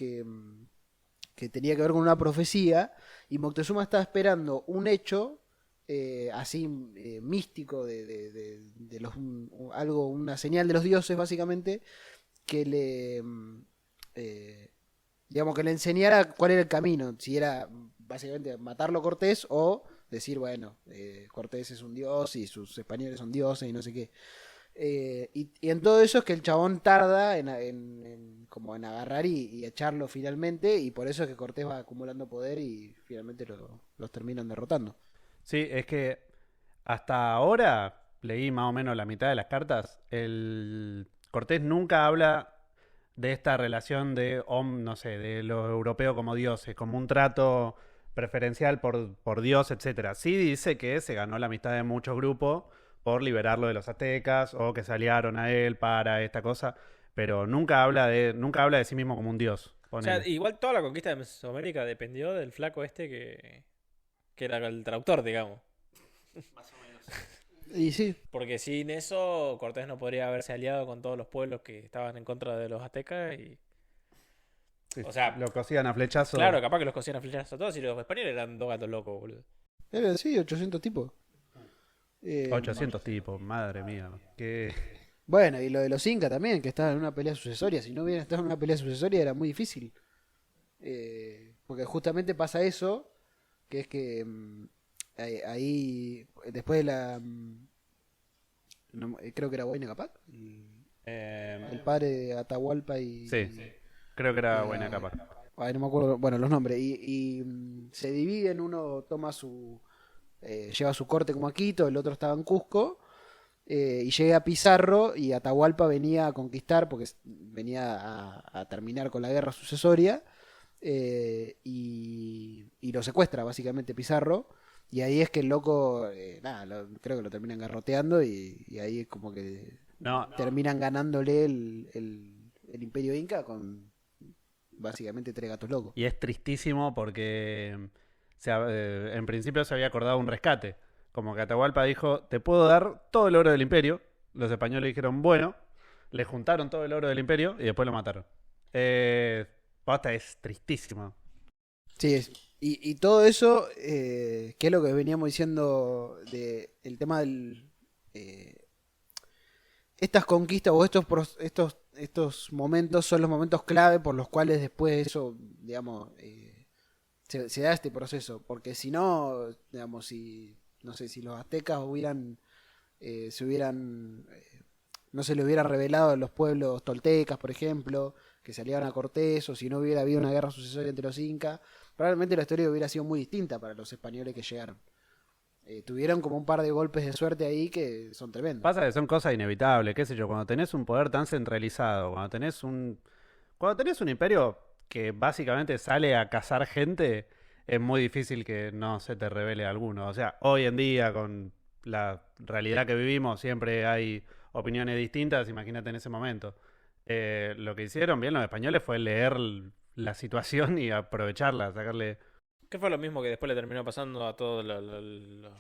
tenía que ver con una profecía, y Moctezuma estaba esperando un hecho así místico de algo, una señal de los dioses básicamente, que digamos que le enseñara cuál era el camino, si era básicamente matarlo a Cortés o decir, bueno, Cortés es un dios y sus españoles son dioses y no sé qué. Y en todo eso es que el chabón tarda como en agarrar y echarlo finalmente, y por eso es que Cortés va acumulando poder y finalmente los terminan derrotando. Sí, es que hasta ahora leí más o menos la mitad de las cartas. El Cortés nunca habla de esta relación no sé, de los europeos como dioses, como un trato preferencial por Dios, etcétera. Sí dice que se ganó la amistad de muchos grupos por liberarlo de los aztecas o que se aliaron a él para esta cosa, pero nunca habla de sí mismo como un dios. o sea, igual toda la conquista de Mesoamérica dependió del flaco este que era el traductor, digamos. Más o menos. Y sí. Porque sin eso Cortés no podría haberse aliado con todos los pueblos que estaban en contra de los aztecas y... Sí, o sea, lo cosían a flechazo. claro, capaz que los cosían a flechazos a todos y los españoles eran dos gatos locos, boludo. Sí, 800 tipos. 800 tipos, madre mía. Bueno, y lo de los incas también, que estaban en una pelea sucesoria. Si no hubieran estado en una pelea sucesoria era muy difícil. Porque justamente pasa eso, que es que ahí, después de creo que era Huayna Capac, el padre de Atahualpa y... Sí, creo que era Huayna Capac. No me acuerdo, bueno, los nombres. Y se dividen, uno toma lleva su corte como a Quito, el otro estaba en Cusco, y llega a Pizarro y Atahualpa venía a conquistar, porque venía a terminar con la guerra sucesoria, y lo secuestra básicamente Pizarro. Y ahí es que el loco, nada, creo que lo terminan garroteando y ahí es como que No, terminan ganándole el Imperio Inca con básicamente 3 gatos locos. y es tristísimo porque en principio se había acordado un rescate. Como que Atahualpa dijo, te puedo dar todo el oro del imperio. Los españoles dijeron, bueno, le juntaron todo el oro del imperio y después lo mataron. Posta, es tristísimo. Sí, y todo eso, que es lo que veníamos diciendo de el tema del... estas conquistas o estos momentos son los momentos clave por los cuales después eso, digamos, se da este proceso. Porque si no, digamos, si no sé, si los aztecas no se le hubieran revelado a los pueblos toltecas, por ejemplo, que se aliaban a Cortés, o si no hubiera habido una guerra sucesoria entre los incas, probablemente la historia hubiera sido muy distinta para los españoles que llegaron. Tuvieron como un par de golpes de suerte ahí que son tremendos. Pasa que son cosas inevitables, qué sé yo, cuando tenés un poder tan centralizado, cuando tenés un imperio que básicamente sale a cazar gente, es muy difícil que no se te revele alguno. O sea, hoy en día, con la realidad que vivimos, siempre hay opiniones distintas, imagínate en ese momento. Lo que hicieron bien los españoles fue leer la situación y aprovecharla, sacarle... Que fue lo mismo que después le terminó pasando a todos los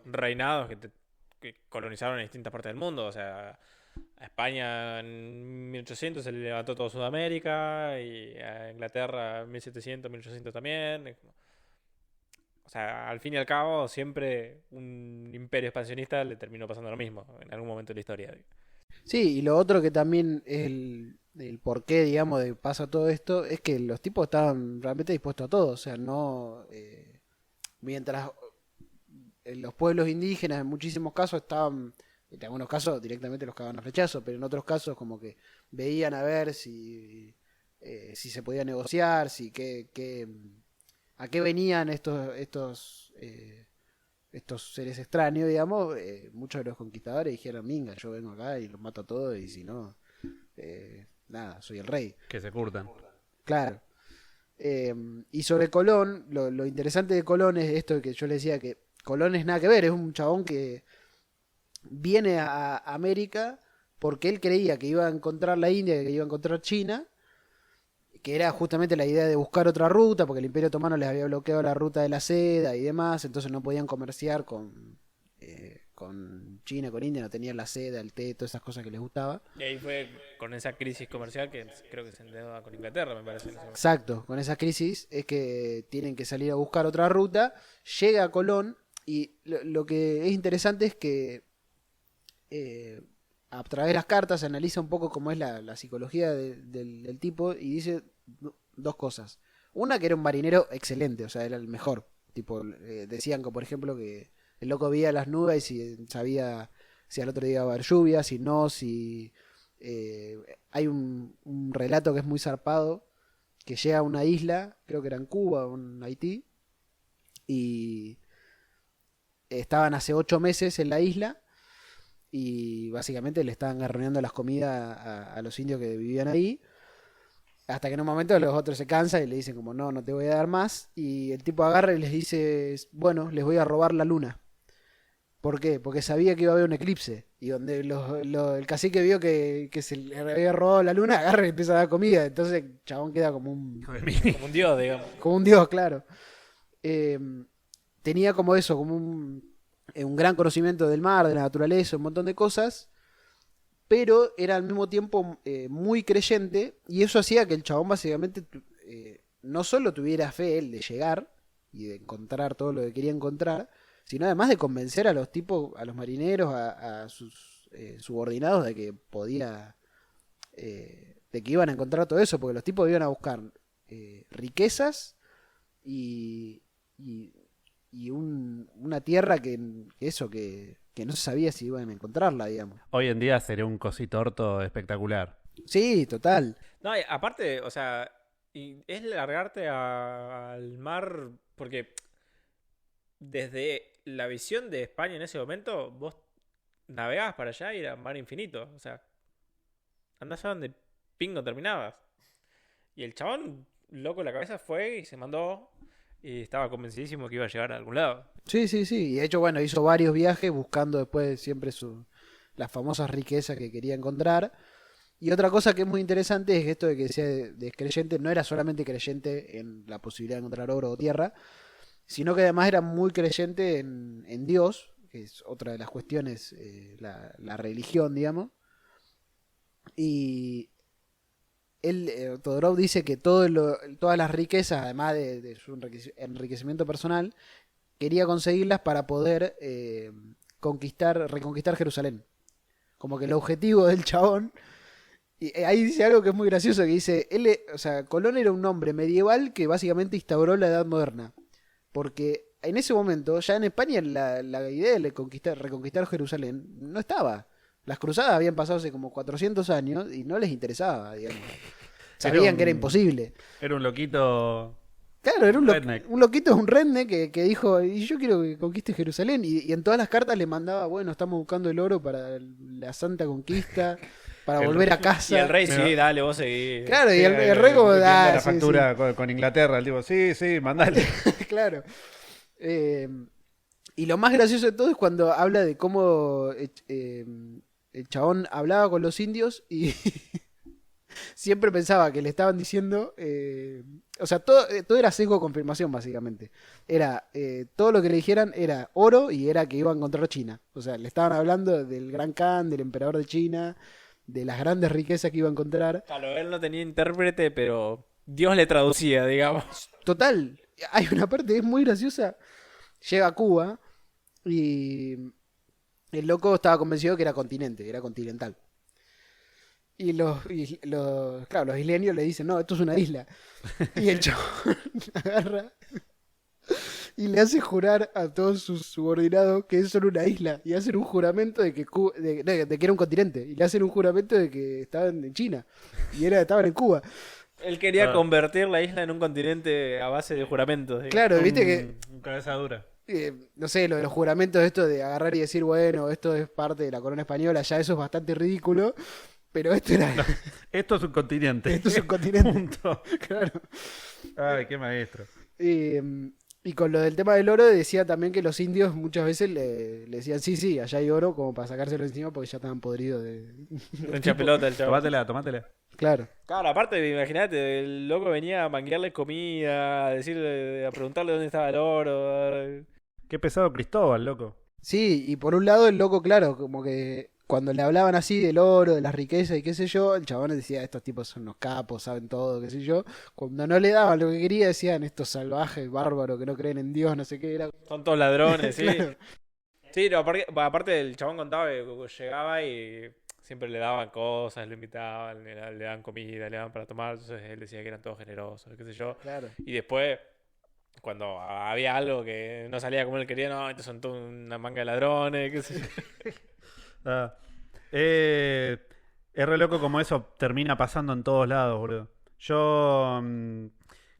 reinados que colonizaron en distintas partes del mundo. O sea, a España en 1800 se le levantó toda Sudamérica y a Inglaterra en 1700, 1800 también. O sea, al fin y al cabo, siempre un imperio expansionista le terminó pasando lo mismo en algún momento de la historia. Sí, y lo otro que también es el porqué, digamos, de pasa todo esto, es que los tipos estaban realmente dispuestos a todo. O sea, no... mientras en los pueblos indígenas en muchísimos casos estaban, en algunos casos directamente los cagaban a flechazo, pero en otros casos como que veían a ver si se podía negociar, a qué venían estos seres extraños, digamos. Muchos de los conquistadores dijeron, minga, yo vengo acá y los mato a todos y si no, nada, soy el rey. que se curtan. Claro. Y sobre Colón, lo interesante de Colón es esto que yo le decía, que Colón es nada que ver, es un chabón que viene a América porque él creía que iba a encontrar la India, que iba a encontrar China, que era justamente la idea de buscar otra ruta, porque el Imperio Otomano les había bloqueado la ruta de la seda y demás, entonces no podían comerciar con China, con India, no tenían la seda, el té, todas esas cosas que les gustaba. Y ahí fue con esa crisis comercial que creo que se endeuda con Inglaterra, me parece. Exacto, con esa crisis es que tienen que salir a buscar otra ruta, llega a Colón y lo que es interesante es que a través de las cartas se analiza un poco cómo es la psicología del tipo y dice dos cosas. Una, que era un marinero excelente, o sea, era el mejor. Tipo, decían que, por ejemplo, que el loco veía las nubes y sabía si al otro día iba a haber lluvia, si no, si... hay un relato que es muy zarpado, que llega a una isla, creo que era en Cuba o en Haití, y estaban hace 8 meses en la isla y básicamente le estaban garroneando las comidas a los indios que vivían ahí, hasta que en un momento los otros se cansan y le dicen como no te voy a dar más, y el tipo agarra y les dice, bueno, les voy a robar la luna. ¿Por qué? Porque sabía que iba a haber un eclipse, y donde el cacique vio que se le había robado la luna, agarra y empieza a dar comida, entonces el chabón queda como un Como un dios, digamos. como un dios, claro. Tenía como eso, como un gran conocimiento del mar, de la naturaleza, un montón de cosas, pero era al mismo tiempo muy creyente, y eso hacía que el chabón básicamente no solo tuviera fe él de llegar y de encontrar todo lo que quería encontrar, sino además de convencer a los tipos, a los marineros, a sus subordinados de que podía, de que iban a encontrar todo eso, porque los tipos iban a buscar riquezas y una tierra que no se sabía si iban a encontrarla, digamos. Hoy en día sería un cosito orto espectacular. Sí, total. No, y aparte, o sea, y es largarte al mar porque desde la visión de España en ese momento, vos navegabas para allá y era mar infinito. O sea, andás a donde pingo terminabas. Y el chabón, loco en la cabeza, fue y se mandó. Y estaba convencidísimo que iba a llegar a algún lado. Sí, sí, sí. Y de hecho, bueno, hizo varios viajes buscando después siempre las famosas riquezas que quería encontrar. Y otra cosa que es muy interesante es esto de que sea creyente, no era solamente creyente en la posibilidad de encontrar oro o tierra, sino que además era muy creyente en Dios, que es otra de las cuestiones, la religión, digamos. Y él, Todorov dice que todas las riquezas, además de su enriquecimiento personal, quería conseguirlas para poder reconquistar Jerusalén. Como que el objetivo del chabón. Y ahí dice algo que es muy gracioso, que dice, o sea, Colón era un hombre medieval que básicamente instauró la Edad Moderna. Porque en ese momento, ya en España, la idea de reconquistar Jerusalén no estaba. Las cruzadas habían pasado hace como 400 años y no les interesaba, digamos. Sabían que era imposible. Era un loquito. Claro, era redneck. un loquito, un redneck que dijo, y yo quiero que conquiste Jerusalén. Y en todas las cartas le mandaba, bueno, estamos buscando el oro para la Santa Conquista, para volver a casa. Y el rey, sí, dale, vos seguís. Claro, y el rey como, La sí, factura con Inglaterra, el tipo, sí, mandale. claro. Y lo más gracioso de todo es cuando habla de cómo el chabón hablaba con los indios y siempre pensaba que le estaban diciendo, o sea, todo era sesgo de confirmación básicamente. Era, todo lo que le dijeran era oro y era que iba a encontrar China. O sea, le estaban hablando del Gran Khan, del emperador de China, de las grandes riquezas que iba a encontrar. Claro, él no tenía intérprete, pero Dios le traducía, digamos. Total, hay una parte que es muy graciosa. Llega a Cuba y el loco estaba convencido que era continente, era continental. Y claro, los isleños le dicen, no, esto es una isla. Y el chabón agarra y le hace jurar a todos sus subordinados que es solo una isla. Y hacen un juramento de que era un continente. Y le hacen un juramento de que estaban en China. Y estaban en Cuba. Él quería convertir la isla en un continente a base de juramentos. ¿Sí? Claro, viste que... Cabeza dura. no sé, lo de los juramentos, esto de agarrar y decir, bueno, esto es parte de la corona española, ya eso es bastante ridículo. Pero esto era... No, esto es un continente. Esto es un continente. Punto. Claro. Ay, qué maestro. Y con lo del tema del oro decía también que los indios muchas veces le decían, sí, allá hay oro, como para sacárselo encima porque ya estaban podridos de... Hincha pelota el chavo. Tomátela. Claro. Claro, aparte, imagínate, el loco venía a manguearle comida, a preguntarle dónde estaba el oro. Qué pesado Cristóbal, loco. Sí, y por un lado el loco, claro, como que cuando le hablaban así del oro, de las riquezas y qué sé yo, el chabón decía, estos tipos son unos capos, saben todo, qué sé yo. Cuando no le daban lo que quería, decían, estos salvajes, bárbaros, que no creen en Dios, no sé qué era. Son todos ladrones, sí. Claro. Sí, no, aparte el chabón contaba que llegaba y siempre le daban cosas, lo invitaban, le daban comida, le daban para tomar, entonces él decía que eran todos generosos, qué sé yo. Claro. Y después, cuando había algo que no salía como él quería, no, estos son toda una manga de ladrones, qué sé yo. Es re loco como eso termina pasando en todos lados, boludo. Yo,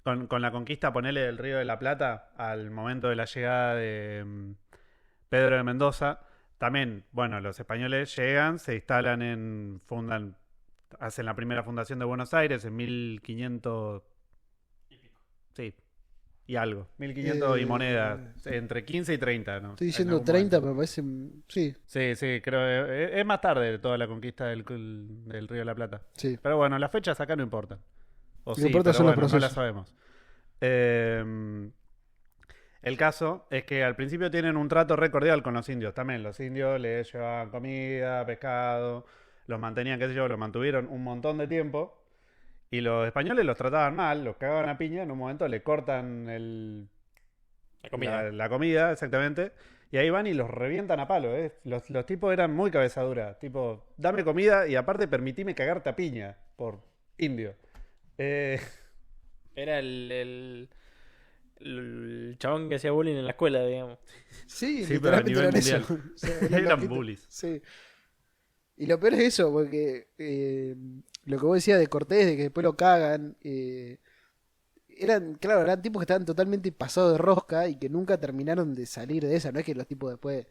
con la conquista, ponele del Río de la Plata, al momento de la llegada de Pedro de Mendoza, también, bueno, los españoles llegan, se instalan hacen la primera fundación de Buenos Aires en 1500... Sí, y algo. 1500 y monedas. Entre 15 y 30, ¿no? Estoy diciendo 30, pero me parece... Sí. Sí, creo. Es más tarde de toda la conquista del Río de la Plata. Sí. Pero bueno, las fechas acá no importan. O Lo sí, que importa pero son los bueno, no procesos. las sabemos. El caso es que al principio tienen un trato re cordial con los indios. También los indios les llevaban comida, pescado, los mantenían, qué sé yo, los mantuvieron un montón de tiempo. Y los españoles los trataban mal, los cagaban a piña, en un momento le cortan La comida. la comida, exactamente, y ahí van y los revientan a palo, ¿eh? Los tipos eran muy cabezaduras, tipo, dame comida y aparte permitime cagarte a piña, por indio. Era el chabón que hacía bullying en la escuela, digamos. Sí, Sí, pero a literalmente nivel eran mundial. eso. O sea, eran Eran loquitos. bullies. Sí. Y lo peor es eso, porque lo que vos decías de Cortés, de que después lo cagan, eran tipos que estaban totalmente pasados de rosca y que nunca terminaron de salir de esa. No es que los tipos después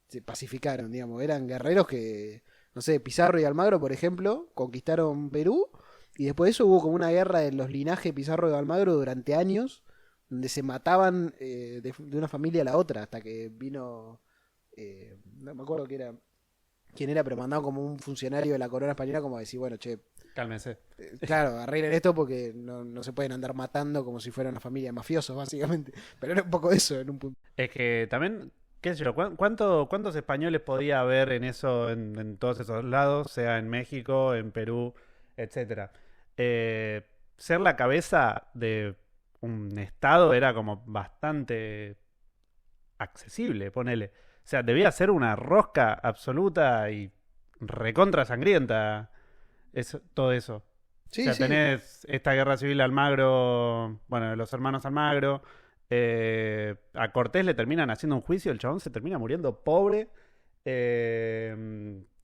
se pacificaron, digamos. Eran guerreros que, no sé, Pizarro y Almagro, por ejemplo, conquistaron Perú y después de eso hubo como una guerra de los linajes Pizarro y Almagro durante años, donde se mataban de una familia a la otra, hasta que vino, no me acuerdo quién era, pero mandado como un funcionario de la corona española como a decir, bueno, che, Cálmense. claro, arreglen esto porque no se pueden andar matando como si fuera una familia de mafiosos, básicamente. Pero era un poco eso en un punto. Es que también, qué sé yo, ¿cuántos españoles podía haber en eso, en todos esos lados, sea en México, en Perú, etcétera? Ser la cabeza de un estado era como bastante accesible, ponele. O sea, debía ser una rosca absoluta y recontra sangrienta todo eso. O Sí, sea, sí. tenés esta guerra civil Almagro, bueno, de los hermanos Almagro. A Cortés le terminan haciendo un juicio, el chabón se termina muriendo pobre.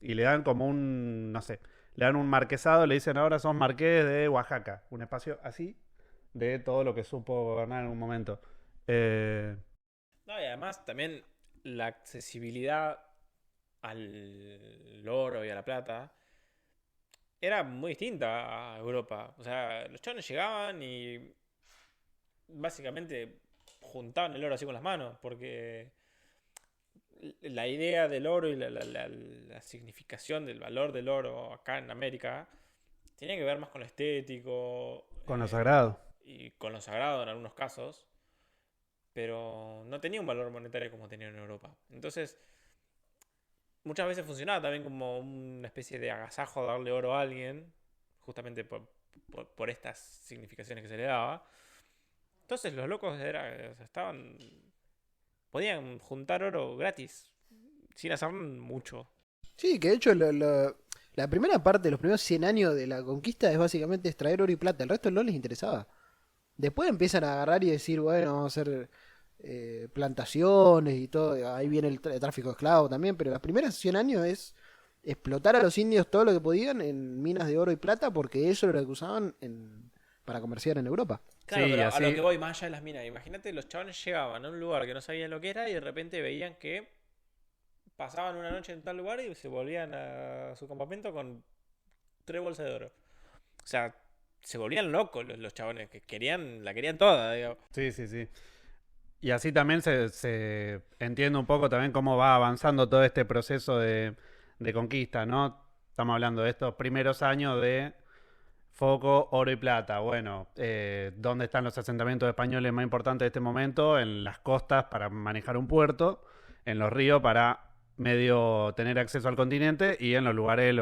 Y le dan como un, no sé, le dan un marquesado, le dicen ahora sos marqués de Oaxaca. Un espacio así de todo lo que supo gobernar en un momento. No, y además también la accesibilidad al oro y a la plata era muy distinta a Europa. O sea, los chavales llegaban y básicamente juntaban el oro así con las manos, porque la idea del oro y la significación del valor del oro acá en América tenía que ver más con lo estético Con lo sagrado. y con lo sagrado en algunos casos, pero no tenía un valor monetario como tenía en Europa. Entonces, muchas veces funcionaba también como una especie de agasajo darle oro a alguien, justamente por estas significaciones que se le daba. Entonces los locos o sea, podían juntar oro gratis, sin hacer mucho. Sí, que de hecho la primera parte, los primeros 100 años de la conquista es básicamente extraer oro y plata. El resto no les interesaba. Después empiezan a agarrar y decir, bueno, vamos a hacer plantaciones y todo. Ahí viene el tráfico de esclavos también. Pero los primeros 100 años es explotar a los indios todo lo que podían en minas de oro y plata porque eso era lo que usaban para comerciar en Europa. Claro, Sí, pero a así- lo que voy más allá de las minas. Imagínate, los chavales llegaban a un lugar que no sabían lo que era y de repente veían que pasaban una noche en tal lugar y se volvían a su campamento con 3 bolsas de oro. O sea, se volvían locos los chabones, que la querían toda, digamos. Sí, sí, sí. Y así también se entiende un poco también cómo va avanzando todo este proceso de conquista, ¿no? Estamos hablando de estos primeros años de foco, oro y plata. Bueno, ¿dónde están los asentamientos españoles más importantes de este momento? En las costas para manejar un puerto, en los ríos para medio tener acceso al continente y en los lugares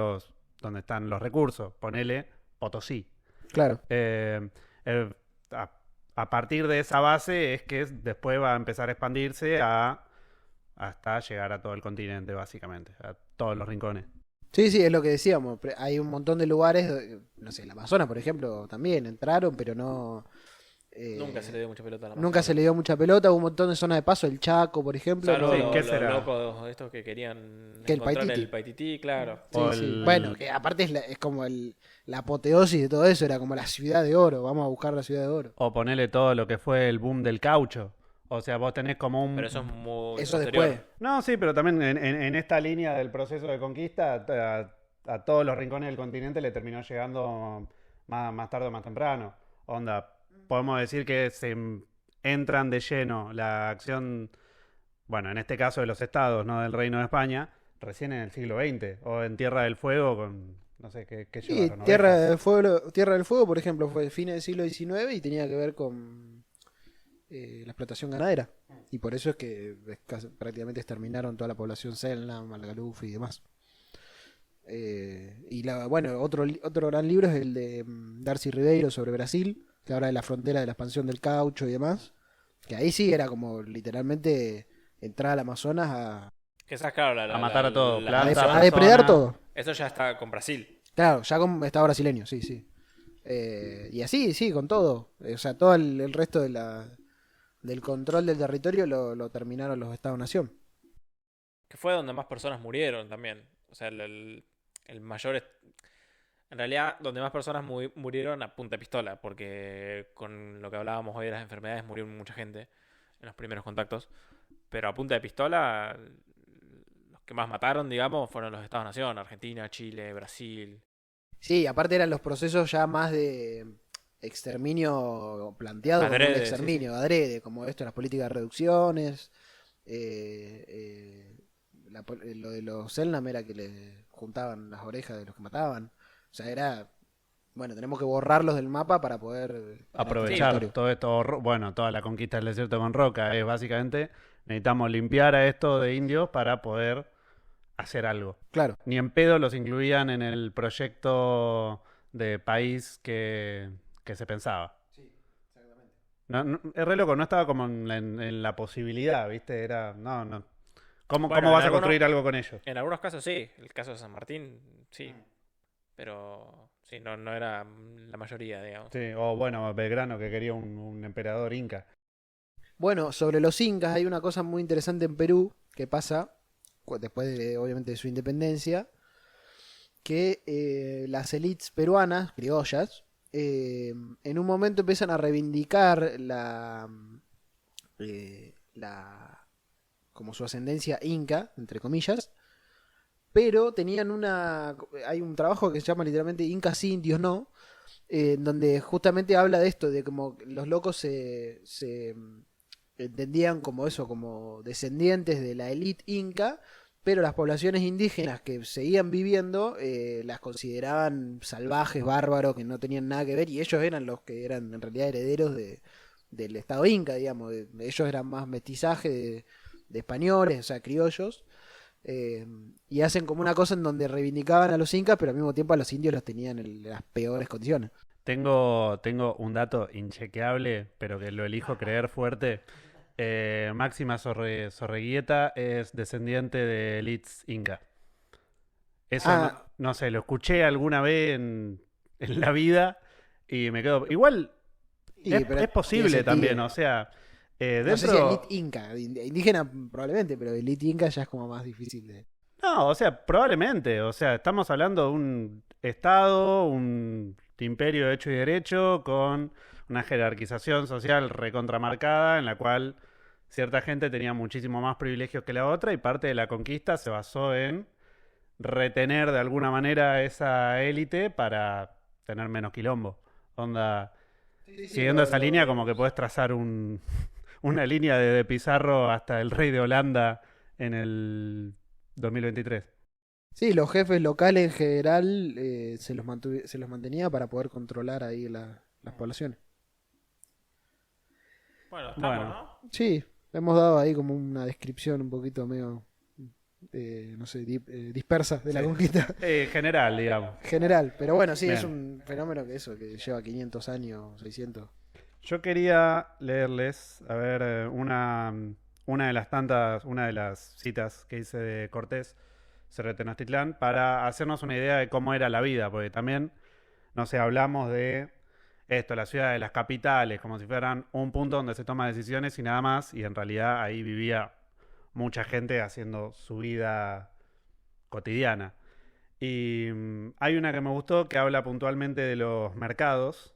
donde están los recursos. Ponele Potosí. Claro. Eh, el- a, a partir de esa base es que después va a empezar a expandirse hasta llegar a todo el continente, básicamente, a todos los rincones. Sí, sí, es lo que decíamos. Hay un montón de lugares, no sé, el Amazonas, por ejemplo, también entraron, pero no. Nunca se le dio mucha pelota a la Nunca se le dio mucha pelota. Hubo un montón de zonas de paso, el Chaco, por ejemplo. Claro, Sí, no- ¿qué los será? locos estos que querían Que el encontrar Paititi. el Paititi, claro. Sí, O sí. el- Bueno, que aparte es como la apoteosis de todo eso, era como la ciudad de oro. Vamos a buscar la ciudad de oro. O ponerle todo lo que fue el boom del caucho. O sea, vos tenés como un... Pero eso es muy Eso posterior. después. No, sí, pero también en esta línea del proceso de conquista, a todos los rincones del continente le terminó llegando más tarde o más temprano. Onda, podemos decir que entran de lleno la acción, bueno, en este caso de los estados, no del Reino de España, recién en el siglo XX, o en Tierra del Fuego con, no sé, qué Sí, llevaron, Tierra ovejas. del Fuego, por ejemplo, fue fines del siglo XIX y tenía que ver con la explotación ganadera. Y por eso es que prácticamente exterminaron toda la población Selknam, Magaluf y demás. Bueno, otro gran libro es el de Darcy Ribeiro sobre Brasil, que habla de la frontera de la expansión del caucho y demás. Que ahí sí era como literalmente entrar al Amazonas Que esa es claro, A matar a todo, planta, a depredar Amazonas. todo. Eso ya está con Brasil. Claro, ya con Estado brasileño, sí, sí. Y así, sí, con todo. O sea, todo el resto del control del territorio lo terminaron los Estados-nación. Que fue donde más personas murieron también. O sea, el mayor En realidad, donde más personas murieron a punta de pistola, porque con lo que hablábamos hoy de las enfermedades murió mucha gente en los primeros contactos. Pero a punta de pistola, los que más mataron, digamos, fueron los Estados-nación, Argentina, Chile, Brasil. Sí, aparte eran los procesos ya más de exterminio planteado como un Adrede, sí, exterminio, adrede, como esto, las políticas de reducciones. Lo de los Selnam era que le juntaban las orejas de los que mataban. O sea, era, bueno, tenemos que borrarlos del mapa para poder Aprovechar territorio. todo esto, bueno, toda la conquista del desierto con roca, es básicamente necesitamos limpiar a esto de indios para poder hacer algo. Claro, Ni en pedo los incluían en el proyecto de país que se pensaba. Es re loco, no estaba como en la posibilidad, ¿viste? Era, no. ¿Cómo Bueno, vas a construir algo con ellos? En algunos casos sí, el caso de San Martín, sí. Pero sí, no era la mayoría, digamos. Sí, o bueno, Belgrano que quería un emperador inca. bueno, sobre los incas hay una cosa muy interesante en Perú que pasa después de, obviamente, de su independencia, que las élites peruanas, criollas, en un momento empiezan a reivindicar como su ascendencia inca, entre comillas, pero hay un trabajo que se llama literalmente Incas sí, indios no, donde justamente habla de esto, de como los locos se entendían como eso, como descendientes de la élite inca, pero las poblaciones indígenas que seguían viviendo las consideraban salvajes, bárbaros, que no tenían nada que ver, y ellos eran los que eran en realidad herederos del estado inca, digamos. Ellos eran más mestizaje de españoles, o sea, criollos, y hacen como una cosa en donde reivindicaban a los incas, pero al mismo tiempo a los indios los tenían en las peores condiciones. Tengo un dato inchequeable, pero que lo elijo creer fuerte. Máxima Zorreguieta es descendiente de elites inca. Eso no sé, lo escuché alguna vez en la vida y me quedo. Igual es pero posible tiene también, sentido. o sea, No sé si dentro. elite inca, indígena probablemente, pero elite inca ya es como más difícil de... No, o sea, probablemente. O sea, estamos hablando de un estado, un imperio hecho y derecho, con una jerarquización social recontramarcada, en la cual cierta gente tenía muchísimo más privilegios que la otra, y parte de la conquista se basó en retener de alguna manera esa élite para tener menos quilombo. Onda, siguiendo esa línea, como que podés trazar una línea de Pizarro hasta el rey de Holanda en el 2023. Sí, los jefes locales en general se los mantenía para poder controlar ahí las poblaciones. Bueno, estamos, Bueno. ¿no? Sí, le hemos dado ahí como una descripción un poquito medio, no sé, dispersa de la Sí. conquista General, digamos. general. Pero bueno, sí, Bien. es un fenómeno que lleva 500 años, 600. Yo quería leerles, a ver, una de las citas que hice de Cortés sobre Tenochtitlán para hacernos una idea de cómo era la vida, porque también, no sé, hablamos de esto, la ciudad de las capitales, como si fueran un punto donde se toman decisiones y nada más, y en realidad ahí vivía mucha gente haciendo su vida cotidiana. Y hay una que me gustó que habla puntualmente de los mercados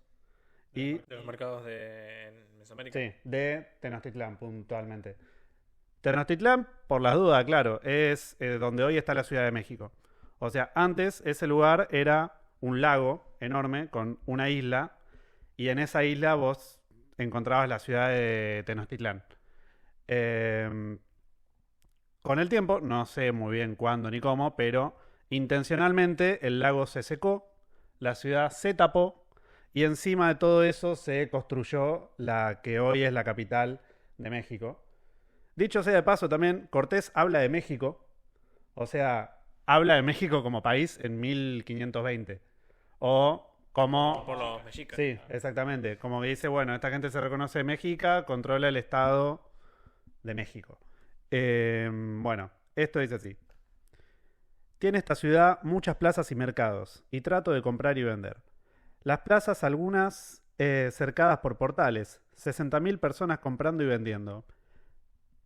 y De los mercados en Mesoamérica. sí, de Tenochtitlán puntualmente. Tenochtitlán, por las dudas, claro, es donde hoy está la Ciudad de México. O sea, antes ese lugar era un lago enorme con una isla y en esa isla vos encontrabas la ciudad de Tenochtitlán. Eh, con el tiempo, no sé muy bien cuándo ni cómo, pero intencionalmente el lago se secó, la ciudad se tapó y encima de todo eso se construyó la que hoy es la capital de México. Dicho sea de paso también, Cortés habla de México, o sea, habla de México como país en 1520. O como... Por los mexicas. Sí, exactamente. Como que dice, bueno, esta gente se reconoce México, controla el Estado de México. Bueno, esto dice así. Tiene esta ciudad muchas plazas y mercados, y trato de comprar y vender. Las plazas algunas cercadas por portales, 60.000 personas comprando y vendiendo.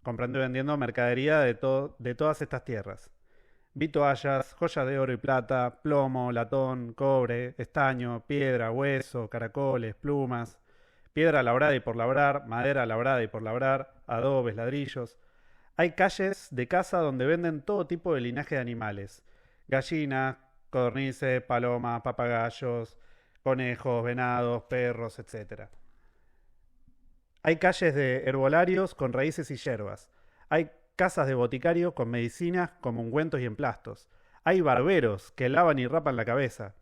Comprando y vendiendo mercadería de todas estas tierras. Vi toallas, joyas de oro y plata, plomo, latón, cobre, estaño, piedra, hueso, caracoles, plumas, piedra labrada y por labrar, madera labrada y por labrar, adobes, ladrillos. Hay calles de casa donde venden todo tipo de linaje de animales. Gallinas, codornices, palomas, papagayos, conejos, venados, perros, etc. Hay calles de herbolarios con raíces y hierbas. Hay casas de boticarios con medicinas como ungüentos y emplastos. Hay barberos que lavan y rapan la cabeza.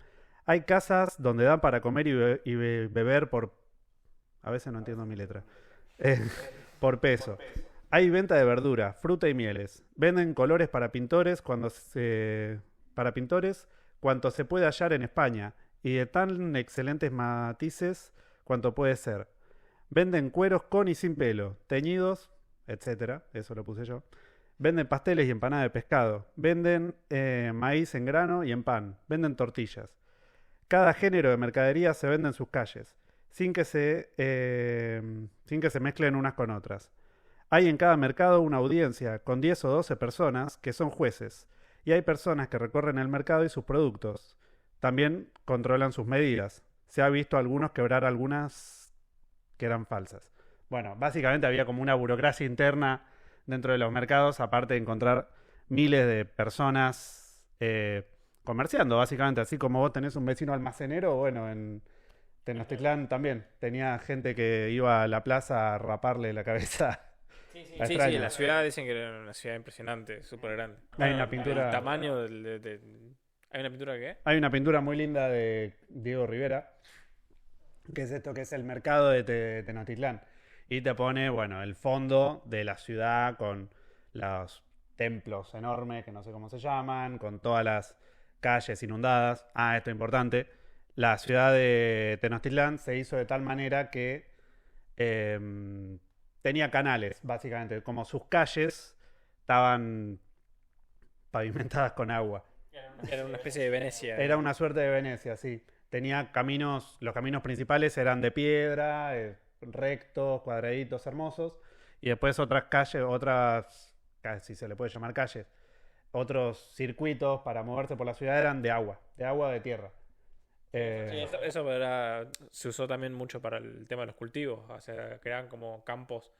Hay casas donde dan para comer y beber por... A veces no entiendo mi letra. Por peso. Hay venta de verdura, fruta y mieles. Venden colores para pintores cuanto se puede hallar en España y de tan excelentes matices cuanto puede ser. Venden cueros con y sin pelo, teñidos, etcétera. Eso lo puse yo. Venden pasteles y empanadas de pescado. Venden maíz en grano y en pan. Venden tortillas. Cada género de mercadería se vende en sus calles, sin que se mezclen unas con otras. Hay en cada mercado una audiencia con 10 o 12 personas que son jueces, y hay personas que recorren el mercado y sus productos. También controlan sus medidas. Se ha visto algunos quebrar algunas que eran falsas. Bueno, básicamente había como una burocracia interna dentro de los mercados, aparte de encontrar miles de personas comerciando, básicamente. Así como vos tenés un vecino almacenero, bueno, en Tenochtitlán también tenía gente que iba a la plaza a raparle la cabeza. Sí, la ciudad dicen que era una ciudad impresionante, súper grande. Hay una pintura... El tamaño ¿Hay una pintura de qué? Hay una pintura muy linda de Diego Rivera, que es esto que es el mercado de Tenochtitlán. Y te pone, bueno, el fondo de la ciudad con los templos enormes, que no sé cómo se llaman, con todas las calles inundadas. Ah, esto es importante. La ciudad de Tenochtitlán se hizo de tal manera que tenía canales, básicamente. Como sus calles estaban pavimentadas con agua. Era una especie de Venecia. Era una suerte de Venecia, sí. Tenía caminos, los caminos principales eran de piedra, rectos, cuadraditos, hermosos. Y después otras calles, si se le puede llamar calles, otros circuitos para moverse por la ciudad eran de agua o de tierra. Sí, eso se usó también mucho para el tema de los cultivos. O sea, creaban como campos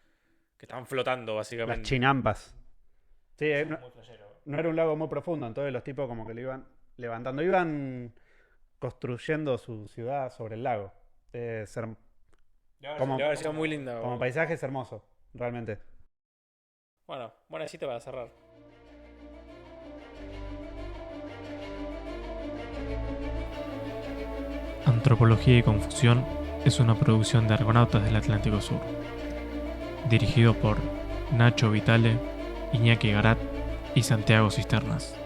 que estaban flotando, básicamente. Las chinampas. Sí, no era un lago muy profundo, entonces los tipos como que lo iban levantando. Iban construyendo su ciudad sobre el lago. Debe haber sido muy linda. Como paisaje es hermoso, realmente. Bueno, buena cita para cerrar. Antropología y Confusión es una producción de Argonautas del Atlántico Sur. Dirigido por Nacho Vitale, Iñaki Garat y Santiago Cisternas.